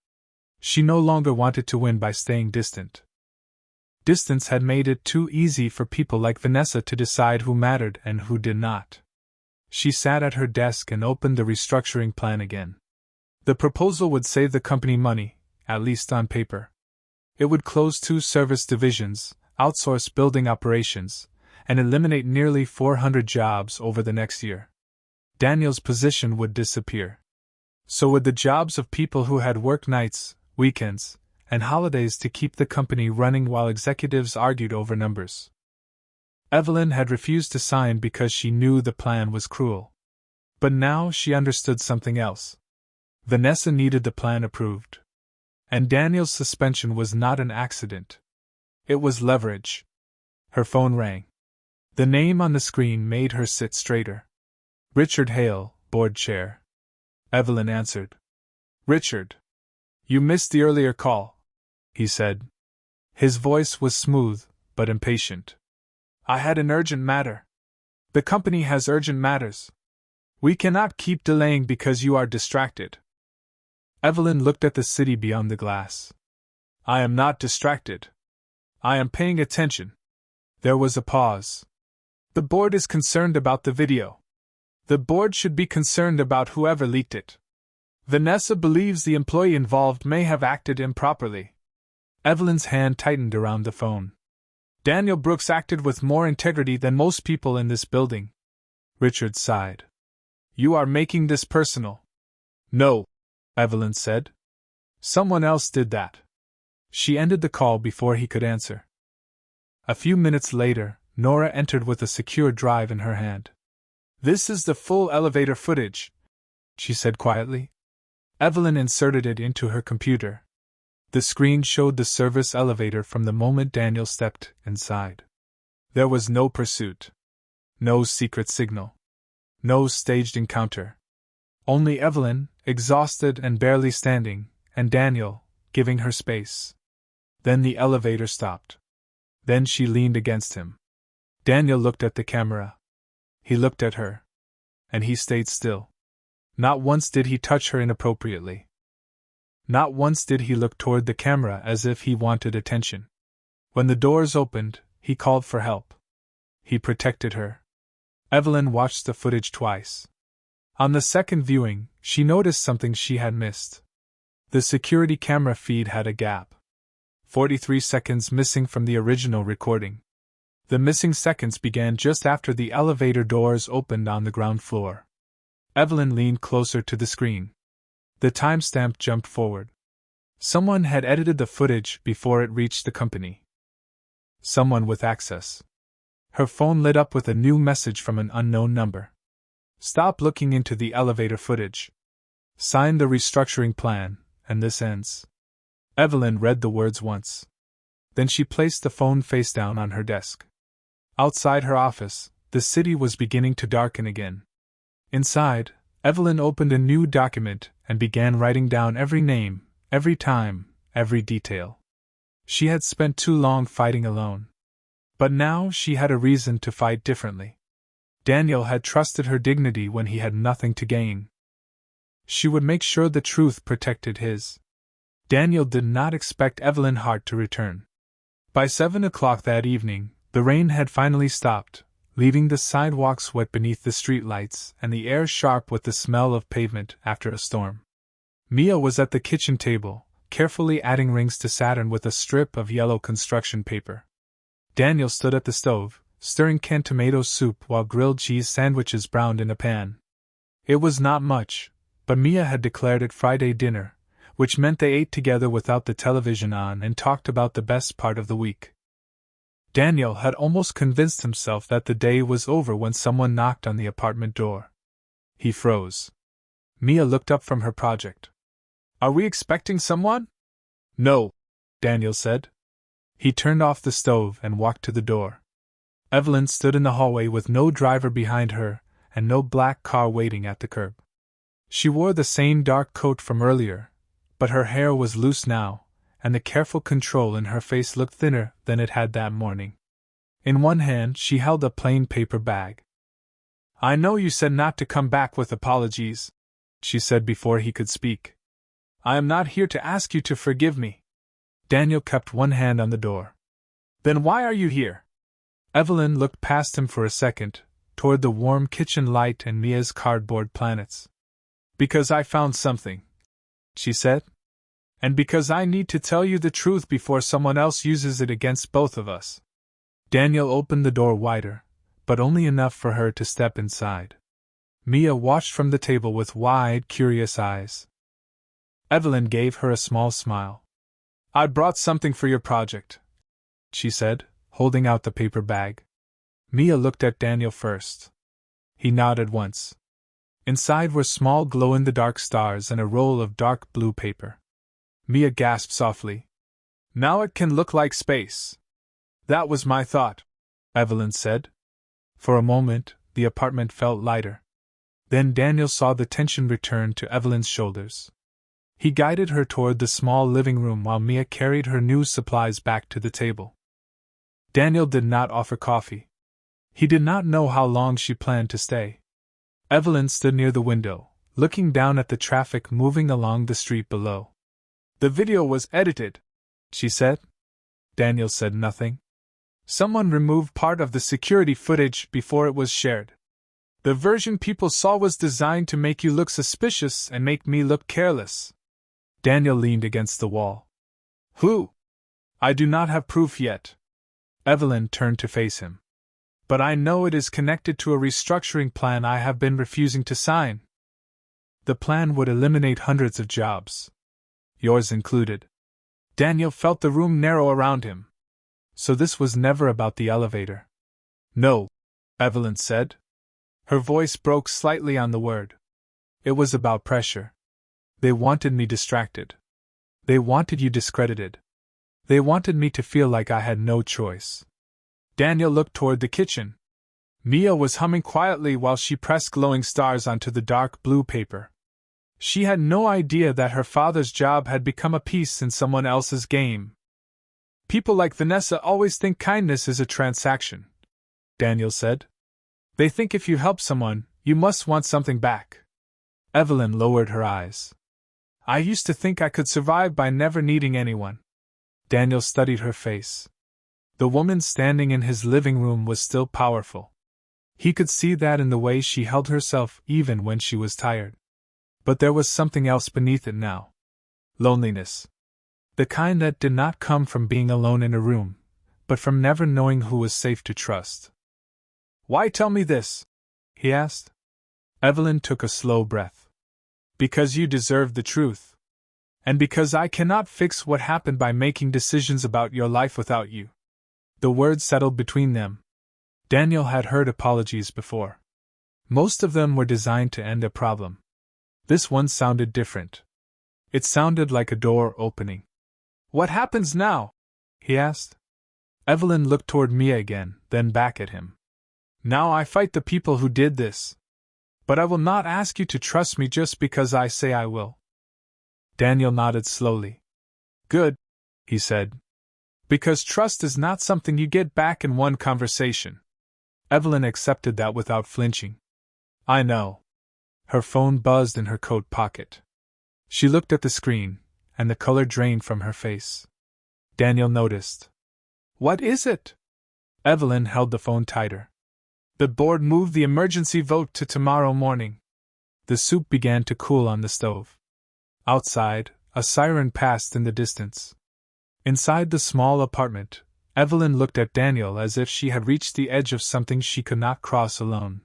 She no longer wanted to win by staying distant. Distance had made it too easy for people like Vanessa to decide who mattered and who did not. She sat at her desk and opened the restructuring plan again. The proposal would save the company money, at least on paper. It would close 2 service divisions, outsource building operations, and eliminate nearly 400 jobs over the next year. Daniel's position would disappear. So would the jobs of people who had worked nights, weekends, and holidays to keep the company running while executives argued over numbers. Evelyn had refused to sign because she knew the plan was cruel. But now she understood something else. Vanessa needed the plan approved. And Daniel's suspension was not an accident. It was leverage. Her phone rang. The name on the screen made her sit straighter. "Richard Hale, board chair." Evelyn answered. "Richard. You missed the earlier call," he said. His voice was smooth, but impatient. "I had an urgent matter. The company has urgent matters. We cannot keep delaying because you are distracted." Evelyn looked at the city beyond the glass. "I am not distracted. I am paying attention." There was a pause. "The board is concerned about the video. The board should be concerned about whoever leaked it. Vanessa believes the employee involved may have acted improperly." Evelyn's hand tightened around the phone. "Daniel Brooks acted with more integrity than most people in this building." Richard sighed. "You are making this personal." "No," Evelyn said. "Someone else did that." She ended the call before he could answer. A few minutes later, Nora entered with a secure drive in her hand. "This is the full elevator footage," she said quietly. Evelyn inserted it into her computer. The screen showed the service elevator from the moment Daniel stepped inside. There was no pursuit. No secret signal. No staged encounter. Only Evelyn, exhausted and barely standing, and Daniel, giving her space. Then the elevator stopped. Then she leaned against him. Daniel looked at the camera. He looked at her. And he stayed still. Not once did he touch her inappropriately. Not once did he look toward the camera as if he wanted attention. When the doors opened, he called for help. He protected her. Evelyn watched the footage twice. On the second viewing, she noticed something she had missed. The security camera feed had a gap. 43 seconds missing from the original recording. The missing seconds began just after the elevator doors opened on the ground floor. Evelyn leaned closer to the screen. The timestamp jumped forward. Someone had edited the footage before it reached the company. Someone with access. Her phone lit up with a new message from an unknown number. "Stop looking into the elevator footage. Sign the restructuring plan, and this ends." Evelyn read the words once. Then she placed the phone face down on her desk. Outside her office, the city was beginning to darken again. Inside, Evelyn opened a new document and began writing down every name, every time, every detail. She had spent too long fighting alone. But now she had a reason to fight differently. Daniel had trusted her dignity when he had nothing to gain. She would make sure the truth protected his. Daniel did not expect Evelyn Hart to return. By 7 o'clock that evening, the rain had finally stopped, leaving the sidewalks wet beneath the streetlights and the air sharp with the smell of pavement after a storm. Mia was at the kitchen table, carefully adding rings to Saturn with a strip of yellow construction paper. Daniel stood at the stove, stirring canned tomato soup while grilled cheese sandwiches browned in a pan. It was not much, but Mia had declared it Friday dinner, which meant they ate together without the television on and talked about the best part of the week. Daniel had almost convinced himself that the day was over when someone knocked on the apartment door. He froze. Mia looked up from her project. "Are we expecting someone?" "No," Daniel said. He turned off the stove and walked to the door. Evelyn stood in the hallway with no driver behind her and no black car waiting at the curb. She wore the same dark coat from earlier, but her hair was loose now, and the careful control in her face looked thinner than it had that morning. In one hand she held a plain paper bag. "I know you said not to come back with apologies," she said before he could speak. "I am not here to ask you to forgive me." Daniel kept one hand on the door. "Then why are you here?" Evelyn looked past him for a second, toward the warm kitchen light and Mia's cardboard planets. "Because I found something," she said. "And because I need to tell you the truth before someone else uses it against both of us." Daniel opened the door wider, but only enough for her to step inside. Mia watched from the table with wide, curious eyes. Evelyn gave her a small smile. "I brought something for your project," she said, holding out the paper bag. Mia looked at Daniel first. He nodded once. Inside were small glow-in-the-dark stars and a roll of dark blue paper. Mia gasped softly. "Now it can look like space." "That was my thought," Evelyn said. For a moment, the apartment felt lighter. Then Daniel saw the tension return to Evelyn's shoulders. He guided her toward the small living room while Mia carried her new supplies back to the table. Daniel did not offer coffee. He did not know how long she planned to stay. Evelyn stood near the window, looking down at the traffic moving along the street below. "The video was edited," she said. Daniel said nothing. "Someone removed part of the security footage before it was shared. The version people saw was designed to make you look suspicious and make me look careless." Daniel leaned against the wall. "Who?" "I do not have proof yet." Evelyn turned to face him. "But I know it is connected to a restructuring plan I have been refusing to sign. The plan would eliminate hundreds of jobs. Yours included." Daniel felt the room narrow around him. So this was never about the elevator. "No," Evelyn said. Her voice broke slightly on the word. "It was about pressure. They wanted me distracted. They wanted you discredited. They wanted me to feel like I had no choice." Daniel looked toward the kitchen. Mia was humming quietly while she pressed glowing stars onto the dark blue paper. She had no idea that her father's job had become a piece in someone else's game. "People like Vanessa always think kindness is a transaction," Daniel said. "They think if you help someone, you must want something back." Evelyn lowered her eyes. "I used to think I could survive by never needing anyone." Daniel studied her face. The woman standing in his living room was still powerful. He could see that in the way she held herself even when she was tired. But there was something else beneath it now. Loneliness. The kind that did not come from being alone in a room, but from never knowing who was safe to trust. "Why tell me this?" he asked. Evelyn took a slow breath. "Because you deserve the truth. And because I cannot fix what happened by making decisions about your life without you." The words settled between them. Daniel had heard apologies before. Most of them were designed to end a problem. This one sounded different. It sounded like a door opening. "What happens now?" he asked. Evelyn looked toward Mia again, then back at him. "Now I fight the people who did this. But I will not ask you to trust me just because I say I will. Daniel nodded slowly. Good, he said. Because trust is not something you get back in one conversation. Evelyn accepted that without flinching. I know. Her phone buzzed in her coat pocket. She looked at the screen, and the color drained from her face. Daniel noticed. What is it? Evelyn held the phone tighter. The board moved the emergency vote to tomorrow morning. The soup began to cool on the stove. Outside, a siren passed in the distance. Inside the small apartment, Evelyn looked at Daniel as if she had reached the edge of something she could not cross alone.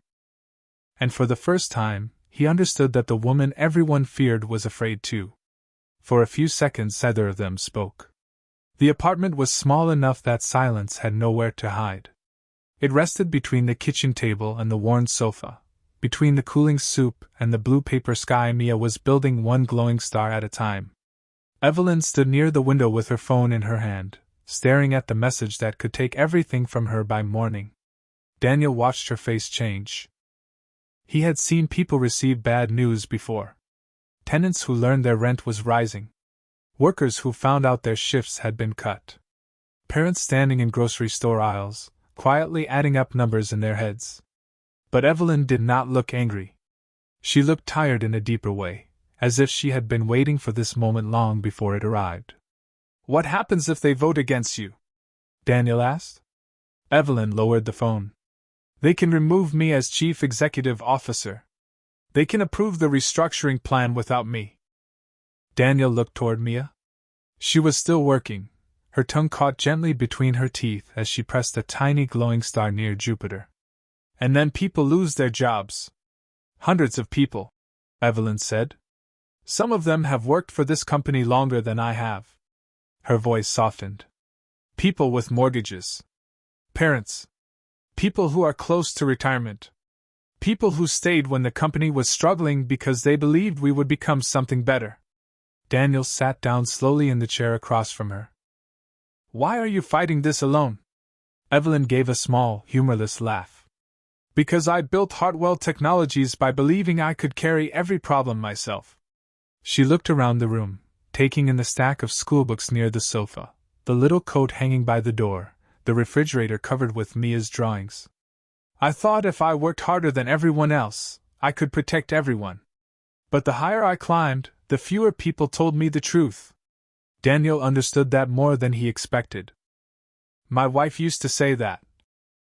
And for the first time, he understood that the woman everyone feared was afraid too. For a few seconds neither of them spoke. The apartment was small enough that silence had nowhere to hide. It rested between the kitchen table and the worn sofa, between the cooling soup and the blue paper sky Mia was building one glowing star at a time. Evelyn stood near the window with her phone in her hand, staring at the message that could take everything from her by morning. Daniel watched her face change. He had seen people receive bad news before. Tenants who learned their rent was rising. Workers who found out their shifts had been cut. Parents standing in grocery store aisles, quietly adding up numbers in their heads. But Evelyn did not look angry. She looked tired in a deeper way, as if she had been waiting for this moment long before it arrived. What happens if they vote against you? Daniel asked. Evelyn lowered the phone. They can remove me as chief executive officer. They can approve the restructuring plan without me. Daniel looked toward Mia. She was still working, her tongue caught gently between her teeth as she pressed a tiny glowing star near Jupiter. And then people lose their jobs. Hundreds of people, Evelyn said. Some of them have worked for this company longer than I have. Her voice softened. People with mortgages. Parents. People who are close to retirement. People who stayed when the company was struggling because they believed we would become something better. Daniel sat down slowly in the chair across from her. Why are you fighting this alone? Evelyn gave a small, humorless laugh. Because I built Heartwell Technologies by believing I could carry every problem myself. She looked around the room, taking in the stack of schoolbooks near the sofa, the little coat hanging by the door, the refrigerator covered with Mia's drawings. I thought if I worked harder than everyone else, I could protect everyone. But the higher I climbed, the fewer people told me the truth. Daniel understood that more than he expected. My wife used to say that,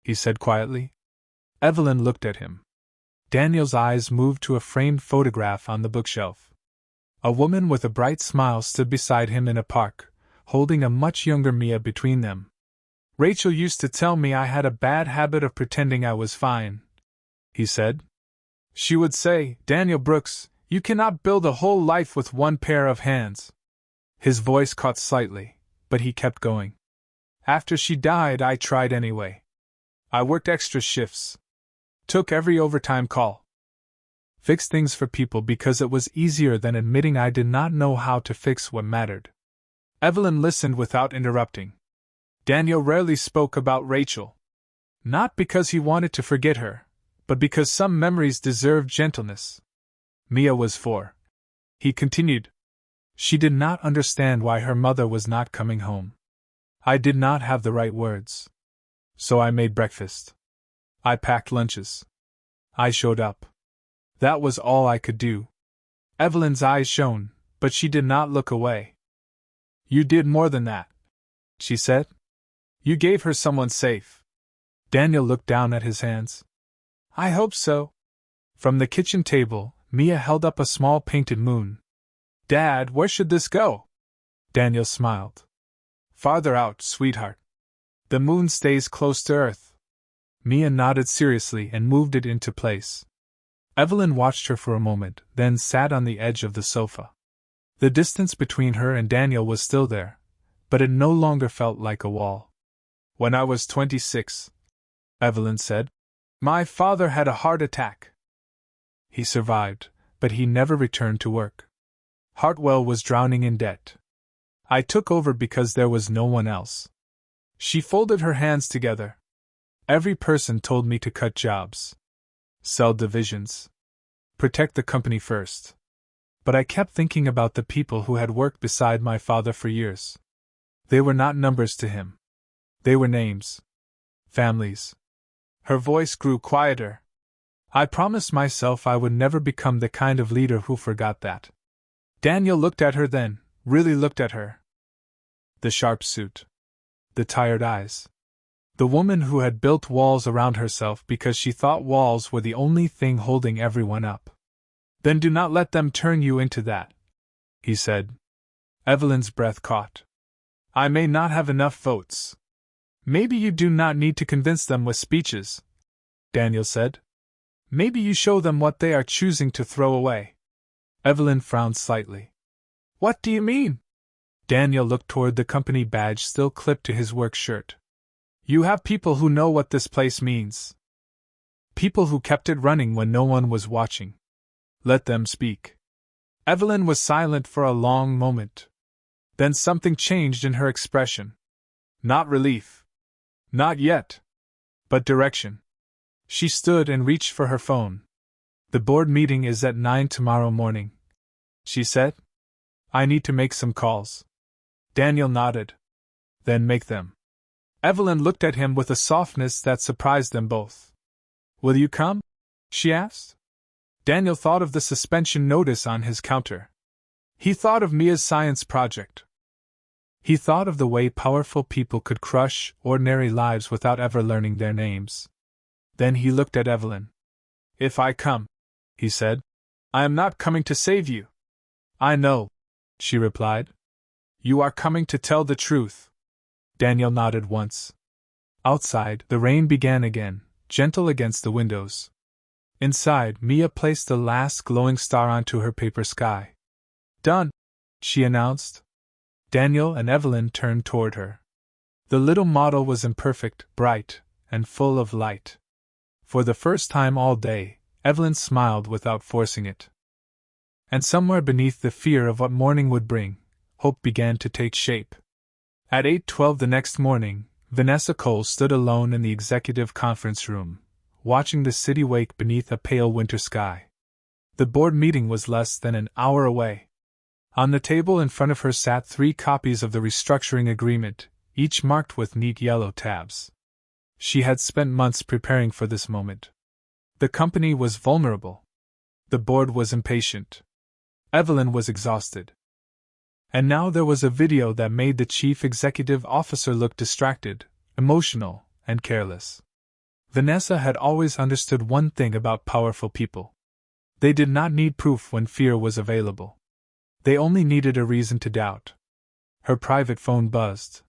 he said quietly. Evelyn looked at him. Daniel's eyes moved to a framed photograph on the bookshelf. A woman with a bright smile stood beside him in a park, holding a much younger Mia between them. Rachel used to tell me I had a bad habit of pretending I was fine, he said. She would say, Daniel Brooks, you cannot build a whole life with one pair of hands. His voice caught slightly, but he kept going. After she died, I tried anyway. I worked extra shifts. Took every overtime call. Fixed things for people because it was easier than admitting I did not know how to fix what mattered. Evelyn listened without interrupting. Daniel rarely spoke about Rachel. Not because he wanted to forget her, but because some memories deserved gentleness. Mia was 4. He continued. She did not understand why her mother was not coming home. I did not have the right words. So I made breakfast. I packed lunches. I showed up. That was all I could do. Evelyn's eyes shone, but she did not look away. You did more than that, she said. You gave her someone safe. Daniel looked down at his hands. I hope so. From the kitchen table, Mia held up a small painted moon. Dad, where should this go? Daniel smiled. Farther out, sweetheart. The moon stays close to Earth. Mia nodded seriously and moved it into place. Evelyn watched her for a moment, then sat on the edge of the sofa. The distance between her and Daniel was still there, but it no longer felt like a wall. When I was 26, Evelyn said, my father had a heart attack. He survived, but he never returned to work. Hartwell was drowning in debt. I took over because there was no one else. She folded her hands together. Every person told me to cut jobs. Sell divisions. Protect the company first. But I kept thinking about the people who had worked beside my father for years. They were not numbers to him. They were names. Families. Her voice grew quieter. I promised myself I would never become the kind of leader who forgot that. Daniel looked at her then, really looked at her. The sharp suit. The tired eyes. The woman who had built walls around herself because she thought walls were the only thing holding everyone up. Then do not let them turn you into that, he said. Evelyn's breath caught. I may not have enough votes. Maybe you do not need to convince them with speeches, Daniel said. Maybe you show them what they are choosing to throw away. Evelyn frowned slightly. What do you mean? Daniel looked toward the company badge still clipped to his work shirt. You have people who know what this place means. People who kept it running when no one was watching. Let them speak. Evelyn was silent for a long moment. Then something changed in her expression. Not relief. Not yet. But direction. She stood and reached for her phone. The board meeting is at 9 tomorrow morning, she said. I need to make some calls. Daniel nodded. Then make them. Evelyn looked at him with a softness that surprised them both. Will you come? She asked. Daniel thought of the suspension notice on his counter. He thought of Mia's science project. He thought of the way powerful people could crush ordinary lives without ever learning their names. Then he looked at Evelyn. If I come, he said, I am not coming to save you. I know, she replied. You are coming to tell the truth. Daniel nodded once. Outside, the rain began again, gentle against the windows. Inside, Mia placed the last glowing star onto her paper sky. Done, she announced. Daniel and Evelyn turned toward her. The little model was imperfect, bright, and full of light. For the first time all day, Evelyn smiled without forcing it. And somewhere beneath the fear of what morning would bring, hope began to take shape. At 8:12 the next morning, Vanessa Cole stood alone in the executive conference room, watching the city wake beneath a pale winter sky. The board meeting was less than an hour away. On the table in front of her sat 3 copies of the restructuring agreement, each marked with neat yellow tabs. She had spent months preparing for this moment. The company was vulnerable. The board was impatient. Evelyn was exhausted. And now there was a video that made the chief executive officer look distracted, emotional, and careless. Vanessa had always understood one thing about powerful people. They did not need proof when fear was available. They only needed a reason to doubt. Her private phone buzzed.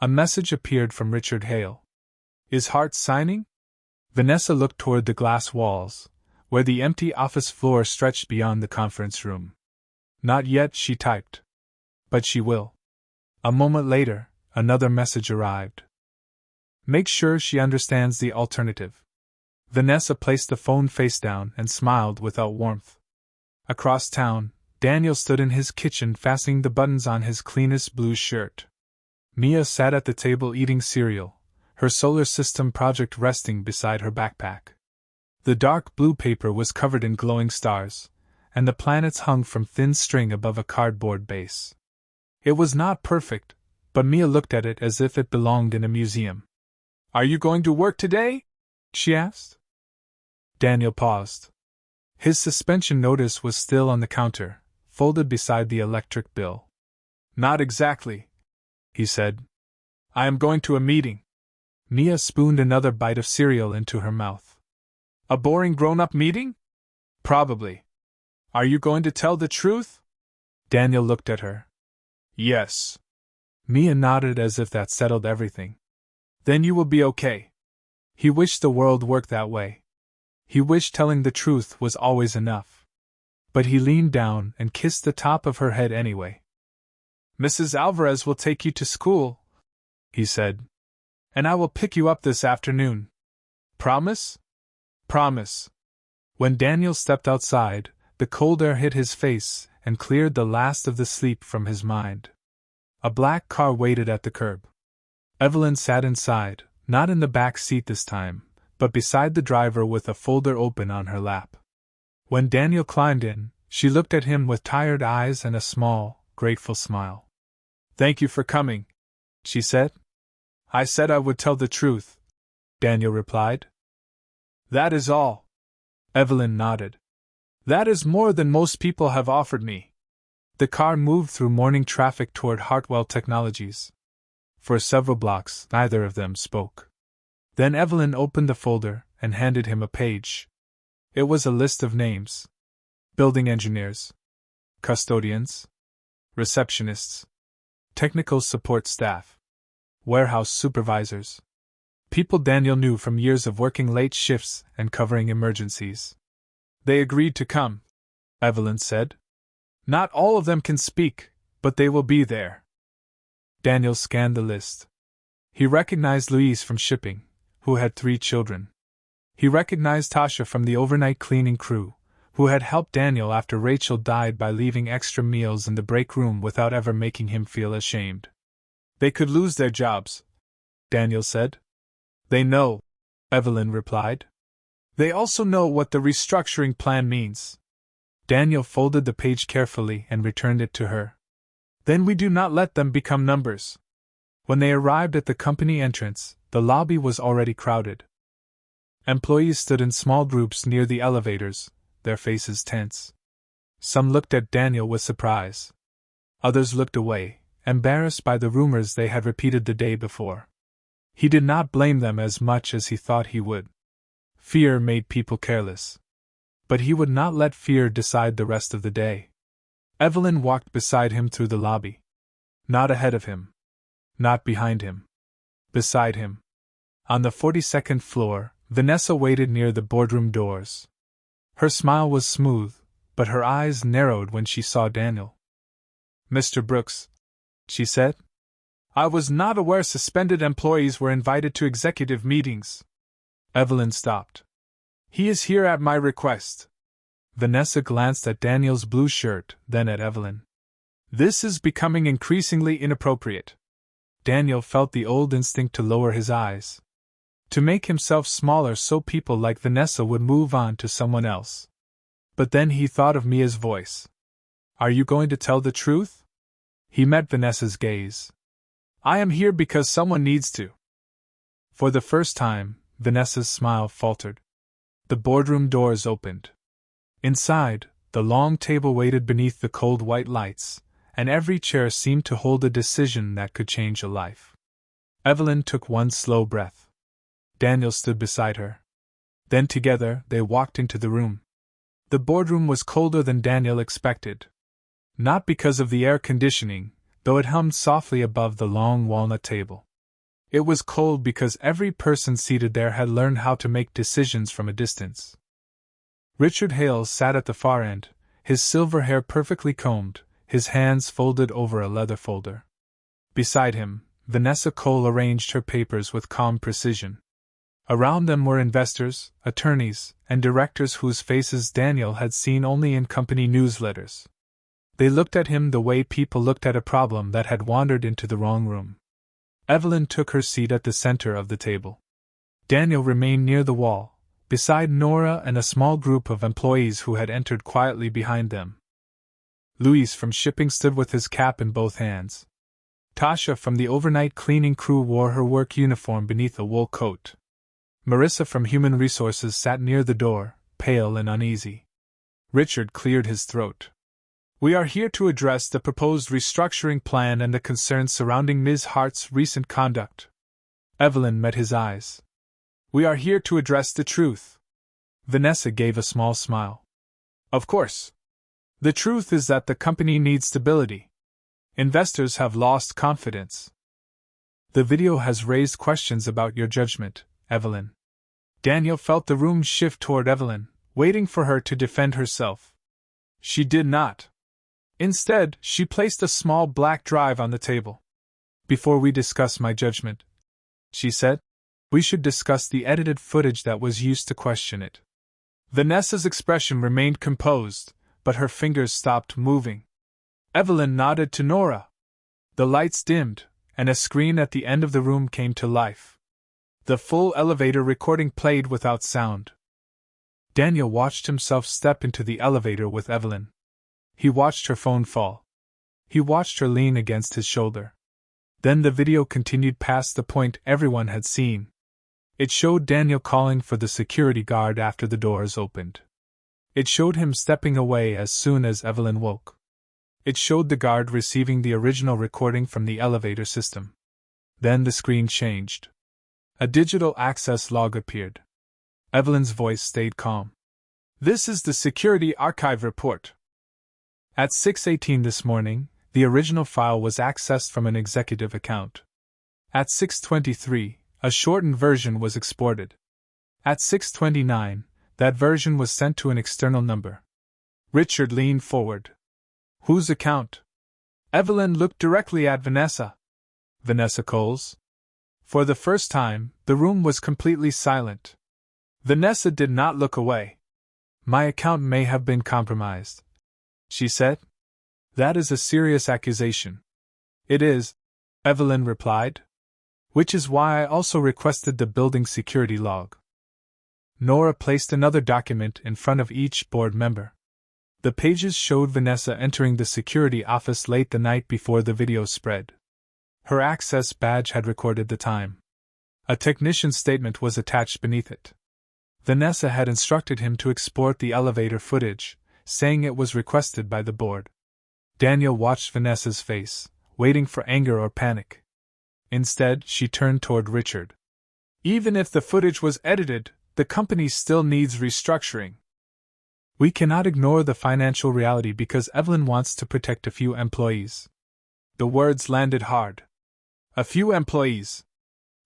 A message appeared from Richard Hale. Is Hart signing? Vanessa looked toward the glass walls, where the empty office floor stretched beyond the conference room. Not yet, she typed. But she will. A moment later, another message arrived. Make sure she understands the alternative. Vanessa placed the phone face down and smiled without warmth. Across town, Daniel stood in his kitchen fastening the buttons on his cleanest blue shirt. Mia sat at the table eating cereal, her solar system project resting beside her backpack. The dark blue paper was covered in glowing stars, and the planets hung from thin string above a cardboard base. It was not perfect, but Mia looked at it as if it belonged in a museum. Are you going to work today? She asked. Daniel paused. His suspension notice was still on the counter, folded beside the electric bill. Not exactly, he said. I am going to a meeting. Mia spooned another bite of cereal into her mouth. A boring grown-up meeting? Probably. Are you going to tell the truth? Daniel looked at her. Yes. Mia nodded as if that settled everything. Then you will be okay. He wished the world worked that way. He wished telling the truth was always enough. But he leaned down and kissed the top of her head anyway. Mrs. Alvarez will take you to school, he said. And I will pick you up this afternoon. Promise? Promise. When Daniel stepped outside, the cold air hit his face and cleared the last of the sleep from his mind. A black car waited at the curb. Evelyn sat inside, not in the back seat this time, but beside the driver with a folder open on her lap. When Daniel climbed in, she looked at him with tired eyes and a small, grateful smile. "Thank you for coming," she said. "I said I would tell the truth," Daniel replied. "That is all." Evelyn nodded. "That is more than most people have offered me." The car moved through morning traffic toward Hartwell Technologies. For several blocks, neither of them spoke. Then Evelyn opened the folder and handed him a page. It was a list of names: building engineers, custodians, receptionists, technical support staff, warehouse supervisors. People Daniel knew from years of working late shifts and covering emergencies. "They agreed to come," Evelyn said. "Not all of them can speak, but they will be there." Daniel scanned the list. He recognized Louise from shipping, who had 3 children. He recognized Tasha from the overnight cleaning crew, who had helped Daniel after Rachel died by leaving extra meals in the break room without ever making him feel ashamed. "They could lose their jobs," Daniel said. "They know," Evelyn replied. "They also know what the restructuring plan means." Daniel folded the page carefully and returned it to her. "Then we do not let them become numbers." When they arrived at the company entrance, the lobby was already crowded. Employees stood in small groups near the elevators, their faces tense. Some looked at Daniel with surprise. Others looked away, embarrassed by the rumors they had repeated the day before. He did not blame them as much as he thought he would. Fear made people careless. But he would not let fear decide the rest of the day. Evelyn walked beside him through the lobby. Not ahead of him. Not behind him. Beside him. On the 42nd floor, Vanessa waited near the boardroom doors. Her smile was smooth, but her eyes narrowed when she saw Daniel. "Mr. Brooks," she said. "I was not aware suspended employees were invited to executive meetings." Evelyn stopped. "He is here at my request." Vanessa glanced at Daniel's blue shirt, then at Evelyn. "This is becoming increasingly inappropriate." Daniel felt the old instinct to lower his eyes. To make himself smaller so people like Vanessa would move on to someone else. But then he thought of Mia's voice. "Are you going to tell the truth?" He met Vanessa's gaze. "I am here because someone needs to." For the first time, Vanessa's smile faltered. The boardroom doors opened. Inside, the long table waited beneath the cold white lights, and every chair seemed to hold a decision that could change a life. Evelyn took one slow breath. Daniel stood beside her. Then together they walked into the room. The boardroom was colder than Daniel expected. Not because of the air conditioning, though it hummed softly above the long walnut table. It was cold because every person seated there had learned how to make decisions from a distance. Richard Hales sat at the far end, his silver hair perfectly combed, his hands folded over a leather folder. Beside him, Vanessa Cole arranged her papers with calm precision. Around them were investors, attorneys, and directors whose faces Daniel had seen only in company newsletters. They looked at him the way people looked at a problem that had wandered into the wrong room. Evelyn took her seat at the center of the table. Daniel remained near the wall, beside Nora and a small group of employees who had entered quietly behind them. Luis from shipping stood with his cap in both hands. Tasha from the overnight cleaning crew wore her work uniform beneath a wool coat. Marissa from Human Resources sat near the door, pale and uneasy. Richard cleared his throat. "We are here to address the proposed restructuring plan and the concerns surrounding Ms. Hart's recent conduct." Evelyn met his eyes. "We are here to address the truth." Vanessa gave a small smile. "Of course. The truth is that the company needs stability. Investors have lost confidence. The video has raised questions about your judgment, Evelyn." Daniel felt the room shift toward Evelyn, waiting for her to defend herself. She did not. Instead, she placed a small black drive on the table. "Before we discuss my judgment," she said, "we should discuss the edited footage that was used to question it." Vanessa's expression remained composed, but her fingers stopped moving. Evelyn nodded to Nora. The lights dimmed, and a screen at the end of the room came to life. The full elevator recording played without sound. Daniel watched himself step into the elevator with Evelyn. He watched her phone fall. He watched her lean against his shoulder. Then the video continued past the point everyone had seen. It showed Daniel calling for the security guard after the doors opened. It showed him stepping away as soon as Evelyn woke. It showed the guard receiving the original recording from the elevator system. Then the screen changed. A digital access log appeared. Evelyn's voice stayed calm. "This is the security archive report." At 6:18 this morning, the original file was accessed from an executive account. At 6:23, a shortened version was exported. At 6:29, that version was sent to an external number. Richard leaned forward. "Whose account?" Evelyn looked directly at Vanessa. "Vanessa Cole's?" For the first time, the room was completely silent. Vanessa did not look away. "My account may have been compromised," she said. "That is a serious accusation." "It is," Evelyn replied. "Which is why I also requested the building security log." Nora placed another document in front of each board member. The pages showed Vanessa entering the security office late the night before the video spread. Her access badge had recorded the time. A technician's statement was attached beneath it. Vanessa had instructed him to export the elevator footage, saying it was requested by the board. Daniel watched Vanessa's face, waiting for anger or panic. Instead, she turned toward Richard. "Even if the footage was edited, the company still needs restructuring. We cannot ignore the financial reality because Evelyn wants to protect a few employees." The words landed hard. A few employees.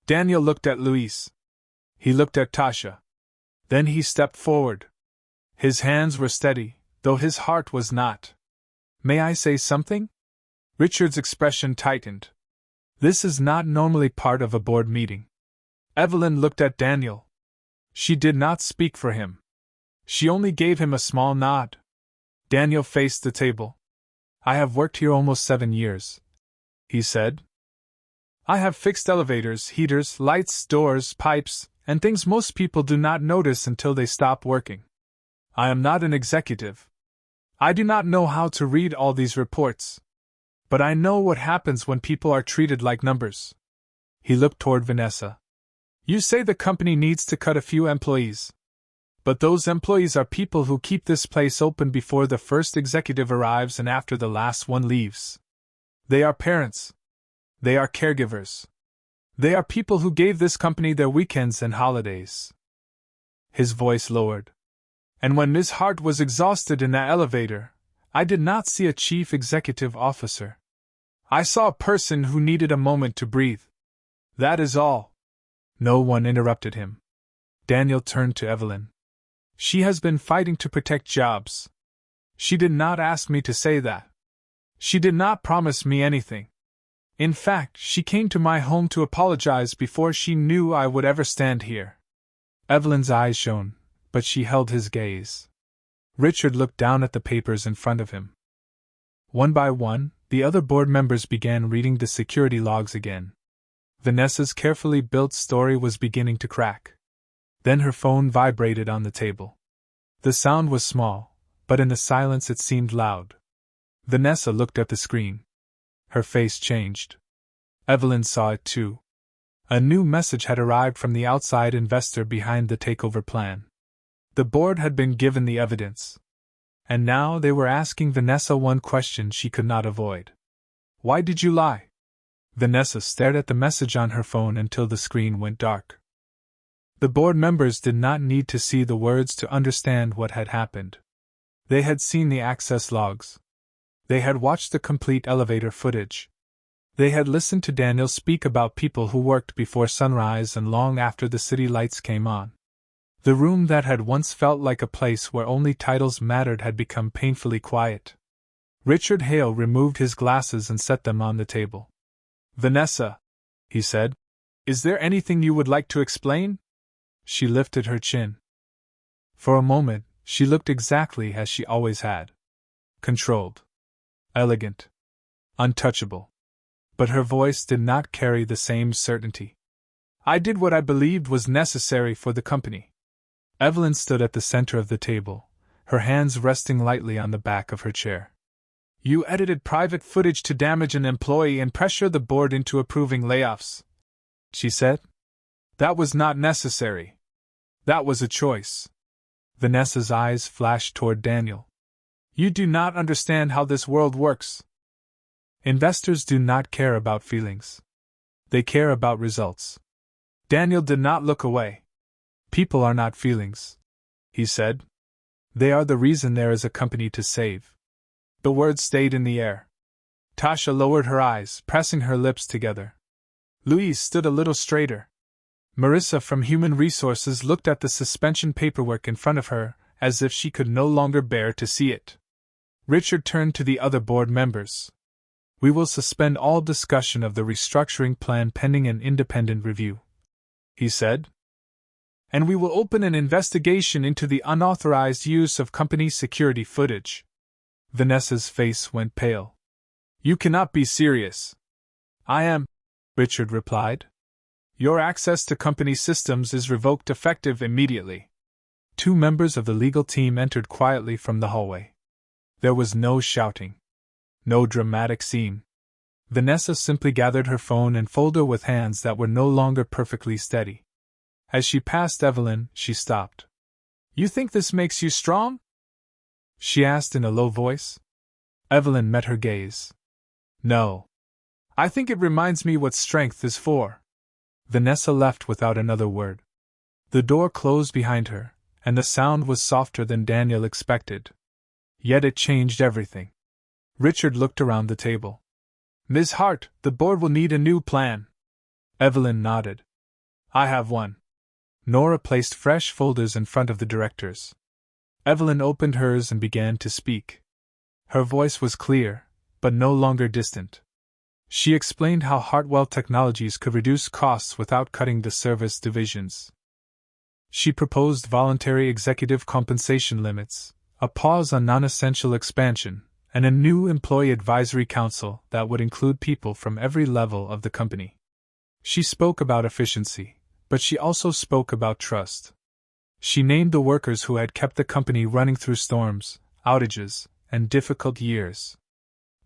Daniel looked at Luis. He looked at Tasha. Then he stepped forward. His hands were steady, though his heart was not. "May I say something?" Richard's expression tightened. "This is not normally part of a board meeting." Evelyn looked at Daniel. She did not speak for him. She only gave him a small nod. Daniel faced the table. "I have worked here almost 7 years," he said. "I have fixed elevators, heaters, lights, doors, pipes, and things most people do not notice until they stop working. I am not an executive. I do not know how to read all these reports. But I know what happens when people are treated like numbers." He looked toward Vanessa. "You say the company needs to cut a few employees. But those employees are people who keep this place open before the first executive arrives and after the last one leaves. They are parents. They are caregivers. They are people who gave this company their weekends and holidays." His voice lowered. "And when Ms. Hart was exhausted in that elevator, I did not see a chief executive officer. I saw a person who needed a moment to breathe. That is all." No one interrupted him. Daniel turned to Evelyn. "She has been fighting to protect jobs. She did not ask me to say that. She did not promise me anything. In fact, she came to my home to apologize before she knew I would ever stand here." Evelyn's eyes shone, but she held his gaze. Richard looked down at the papers in front of him. One by one, the other board members began reading the security logs again. Vanessa's carefully built story was beginning to crack. Then her phone vibrated on the table. The sound was small, but in the silence it seemed loud. Vanessa looked at the screen. Her face changed. Evelyn saw it too. A new message had arrived from the outside investor behind the takeover plan. The board had been given the evidence. And now they were asking Vanessa one question she could not avoid. "Why did you lie?" Vanessa stared at the message on her phone until the screen went dark. The board members did not need to see the words to understand what had happened. They had seen the access logs. They had watched the complete elevator footage. They had listened to Daniel speak about people who worked before sunrise and long after the city lights came on. The room that had once felt like a place where only titles mattered had become painfully quiet. Richard Hale removed his glasses and set them on the table. "Vanessa," he said, "is there anything you would like to explain?" She lifted her chin. For a moment, she looked exactly as she always had. Controlled. Elegant. Untouchable. But her voice did not carry the same certainty. "I did what I believed was necessary for the company." Evelyn stood at the center of the table, her hands resting lightly on the back of her chair. You edited private footage to damage an employee and pressure the board into approving layoffs, she said. That was not necessary. That was a choice. Vanessa's eyes flashed toward Daniel. You do not understand how this world works. Investors do not care about feelings. They care about results. Daniel did not look away. People are not feelings, he said. They are the reason there is a company to save. The words stayed in the air. Tasha lowered her eyes, pressing her lips together. Louise stood a little straighter. Marissa from Human Resources looked at the suspension paperwork in front of her, as if she could no longer bear to see it. Richard turned to the other board members. We will suspend all discussion of the restructuring plan pending an independent review, he said. And we will open an investigation into the unauthorized use of company security footage. Vanessa's face went pale. You cannot be serious. I am, Richard replied. Your access to company systems is revoked effective immediately. Two members of the legal team entered quietly from the hallway. There was no shouting. No dramatic scene. Vanessa simply gathered her phone and folder with hands that were no longer perfectly steady. As she passed Evelyn, she stopped. You think this makes you strong? She asked in a low voice. Evelyn met her gaze. No. I think it reminds me what strength is for. Vanessa left without another word. The door closed behind her, and the sound was softer than Daniel expected. Yet it changed everything. Richard looked around the table. Ms. Hart, the board will need a new plan. Evelyn nodded. I have one. Nora placed fresh folders in front of the directors. Evelyn opened hers and began to speak. Her voice was clear, but no longer distant. She explained how Heartwell Technologies could reduce costs without cutting the service divisions. She proposed voluntary executive compensation limits, a pause on non-essential expansion, and a new employee advisory council that would include people from every level of the company. She spoke about efficiency, but she also spoke about trust. She named the workers who had kept the company running through storms, outages, and difficult years.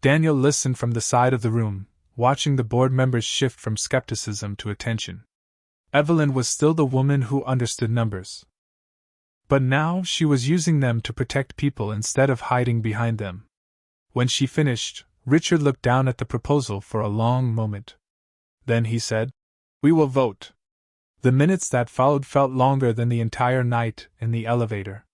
Daniel listened from the side of the room, watching the board members shift from skepticism to attention. Evelyn was still the woman who understood numbers. But now she was using them to protect people instead of hiding behind them. When she finished, Richard looked down at the proposal for a long moment. Then he said, We will vote. The minutes that followed felt longer than the entire night in the elevator.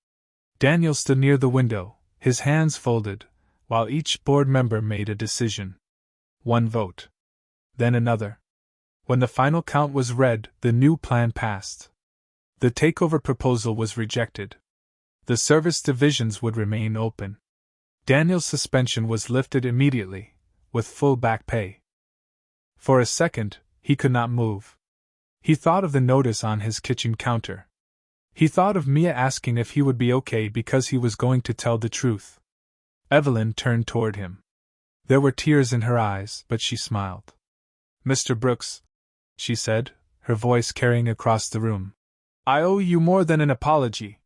Daniel stood near the window, his hands folded, while each board member made a decision. One vote. Then another. When the final count was read, the new plan passed. The takeover proposal was rejected. The service divisions would remain open. Daniel's suspension was lifted immediately, with full back pay. For a second, he could not move. He thought of the notice on his kitchen counter. He thought of Mia asking if he would be okay because he was going to tell the truth. Evelyn turned toward him. There were tears in her eyes, but she smiled. Mr. Brooks, she said, her voice carrying across the room. I owe you more than an apology.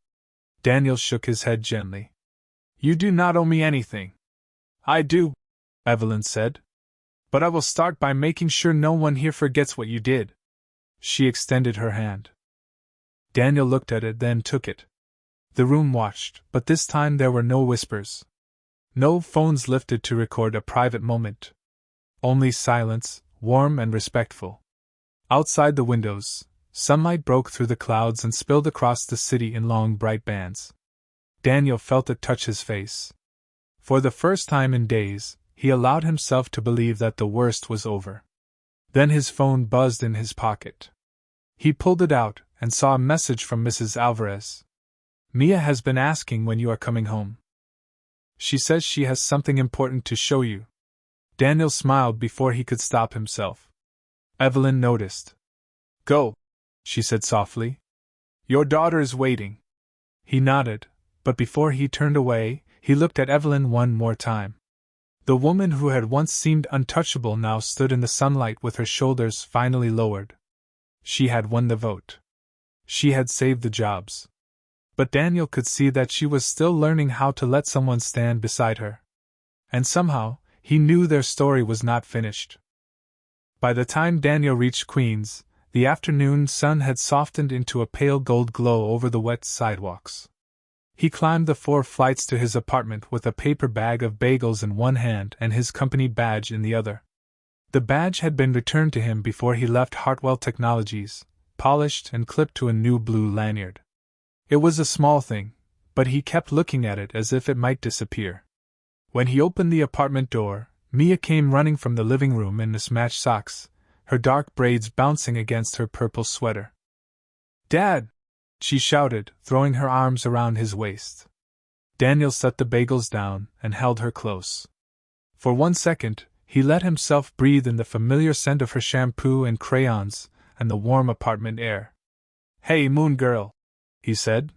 Daniel shook his head gently. You do not owe me anything. I do, Evelyn said. But I will start by making sure no one here forgets what you did. She extended her hand. Daniel looked at it, then took it. The room watched, but this time there were no whispers. No phones lifted to record a private moment. Only silence, warm and respectful. Outside the windows, sunlight broke through the clouds and spilled across the city in long bright bands. Daniel felt it touch his face. For the first time in days, he allowed himself to believe that the worst was over. Then his phone buzzed in his pocket. He pulled it out and saw a message from Mrs. Alvarez. Mia has been asking when you are coming home. She says she has something important to show you. Daniel smiled before he could stop himself. Evelyn noticed. Go, she said softly. Your daughter is waiting. He nodded, but before he turned away, he looked at Evelyn one more time. The woman who had once seemed untouchable now stood in the sunlight with her shoulders finally lowered. She had won the vote. She had saved the jobs. But Daniel could see that she was still learning how to let someone stand beside her. And somehow, he knew their story was not finished. By the time Daniel reached Queens, the afternoon sun had softened into a pale gold glow over the wet sidewalks. He climbed the 4 flights to his apartment with a paper bag of bagels in one hand and his company badge in the other. The badge had been returned to him before he left Hartwell Technologies, polished and clipped to a new blue lanyard. It was a small thing, but he kept looking at it as if it might disappear. When he opened the apartment door, Mia came running from the living room in mismatched socks, her dark braids bouncing against her purple sweater. "Dad!" she shouted, throwing her arms around his waist. Daniel set the bagels down and held her close. For 1 second, he let himself breathe in the familiar scent of her shampoo and crayons and the warm apartment air. "Hey, Moon Girl," he said.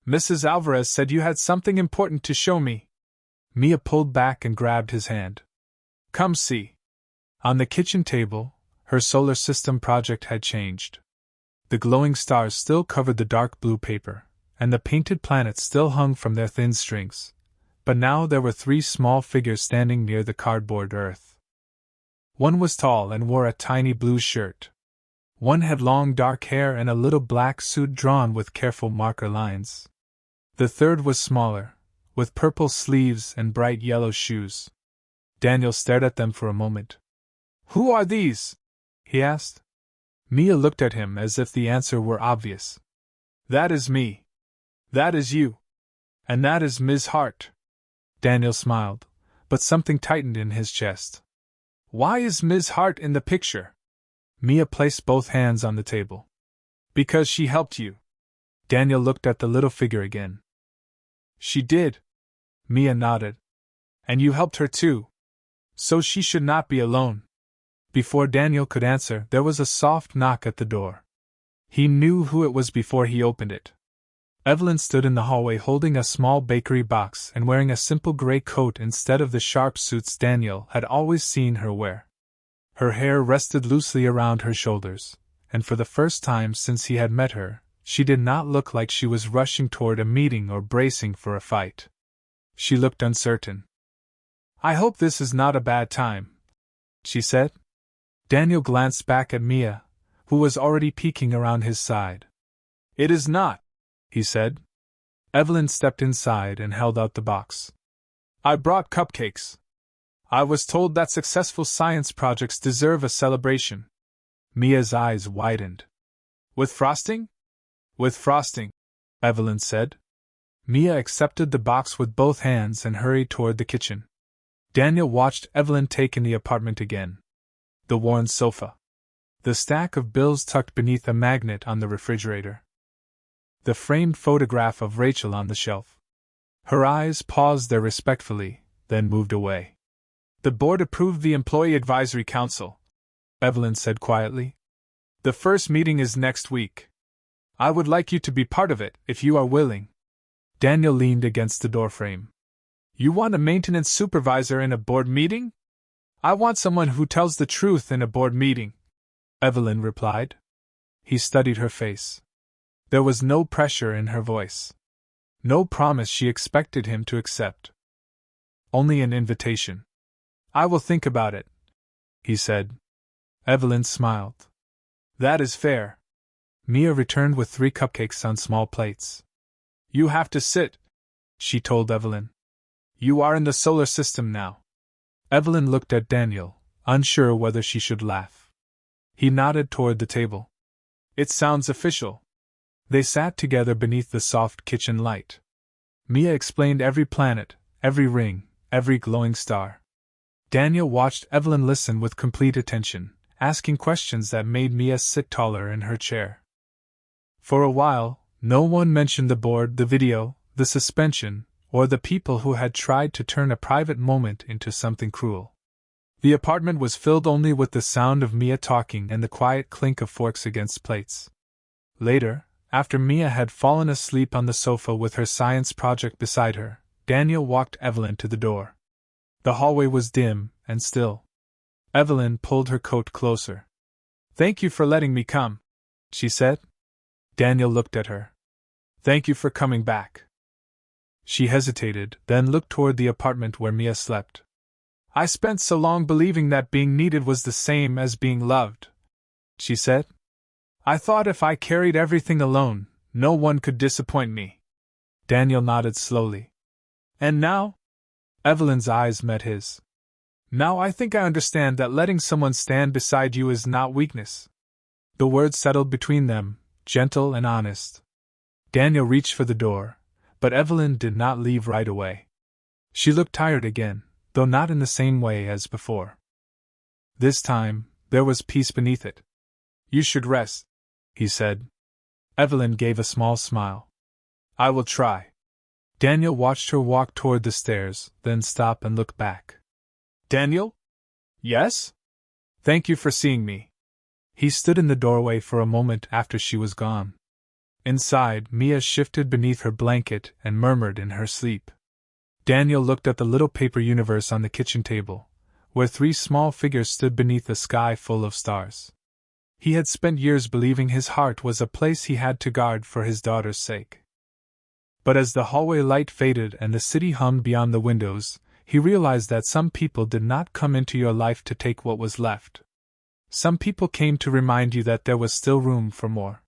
"Mrs. Alvarez said you had something important to show me." Mia pulled back and grabbed his hand. "Come see." On the kitchen table, her solar system project had changed. The glowing stars still covered the dark blue paper, and the painted planets still hung from their thin strings. But now there were 3 small figures standing near the cardboard earth. One was tall and wore a tiny blue shirt. One had long dark hair and a little black suit drawn with careful marker lines. The third was smaller, with purple sleeves and bright yellow shoes. Daniel stared at them for a moment. "Who are these?" he asked. Mia looked at him as if the answer were obvious. "That is me. That is you. And that is Ms. Hart." Daniel smiled, but something tightened in his chest. "Why is Ms. Hart in the picture?" Mia placed both hands on the table. "Because she helped you." Daniel looked at the little figure again. "She did." Mia nodded. "And you helped her too. So she should not be alone." Before Daniel could answer, there was a soft knock at the door. He knew who it was before he opened it. Evelyn stood in the hallway holding a small bakery box and wearing a simple gray coat instead of the sharp suits Daniel had always seen her wear. Her hair rested loosely around her shoulders, and for the first time since he had met her, she did not look like she was rushing toward a meeting or bracing for a fight. She looked uncertain. "I hope this is not a bad time," she said. Daniel glanced back at Mia, who was already peeking around his side. "It is not," he said. Evelyn stepped inside and held out the box. "I brought cupcakes. I was told that successful science projects deserve a celebration." Mia's eyes widened. "With frosting?" "With frosting," Evelyn said. Mia accepted the box with both hands and hurried toward the kitchen. Daniel watched Evelyn take in the apartment again. The worn sofa. The stack of bills tucked beneath a magnet on the refrigerator. The framed photograph of Rachel on the shelf. Her eyes paused there respectfully, then moved away. "The board approved the Employee Advisory Council," Evelyn said quietly. "The first meeting is next week. I would like you to be part of it, if you are willing." Daniel leaned against the doorframe. "You want a maintenance supervisor in a board meeting?" "I want someone who tells the truth in a board meeting," Evelyn replied. He studied her face. There was no pressure in her voice. No promise she expected him to accept. Only an invitation. "I will think about it," he said. Evelyn smiled. "That is fair." Mia returned with 3 cupcakes on small plates. "You have to sit," she told Evelyn. "You are in the solar system now." Evelyn looked at Daniel, unsure whether she should laugh. He nodded toward the table. "It sounds official." They sat together beneath the soft kitchen light. Mia explained every planet, every ring, every glowing star. Daniel watched Evelyn listen with complete attention, asking questions that made Mia sit taller in her chair. For a while, no one mentioned the board, the video, the suspension, or the people who had tried to turn a private moment into something cruel. The apartment was filled only with the sound of Mia talking and the quiet clink of forks against plates. Later, after Mia had fallen asleep on the sofa with her science project beside her, Daniel walked Evelyn to the door. The hallway was dim and still. Evelyn pulled her coat closer. "Thank you for letting me come," she said. Daniel looked at her. Thank you for coming back. She hesitated, then looked toward the apartment where Mia slept. I spent so long believing that being needed was the same as being loved, she said. I thought if I carried everything alone, no one could disappoint me. Daniel nodded slowly. And now? Evelyn's eyes met his. Now I think I understand that letting someone stand beside you is not weakness. The words settled between them, gentle and honest. Daniel reached for the door, but Evelyn did not leave right away. She looked tired again, though not in the same way as before. This time, there was peace beneath it. You should rest, he said. Evelyn gave a small smile. I will try. Daniel watched her walk toward the stairs, then stop and look back. Daniel? Yes? Thank you for seeing me. He stood in the doorway for a moment after she was gone. Inside, Mia shifted beneath her blanket and murmured in her sleep. Daniel looked at the little paper universe on the kitchen table, where 3 small figures stood beneath a sky full of stars. He had spent years believing his heart was a place he had to guard for his daughter's sake. But as the hallway light faded and the city hummed beyond the windows, he realized that some people did not come into your life to take what was left. Some people came to remind you that there was still room for more.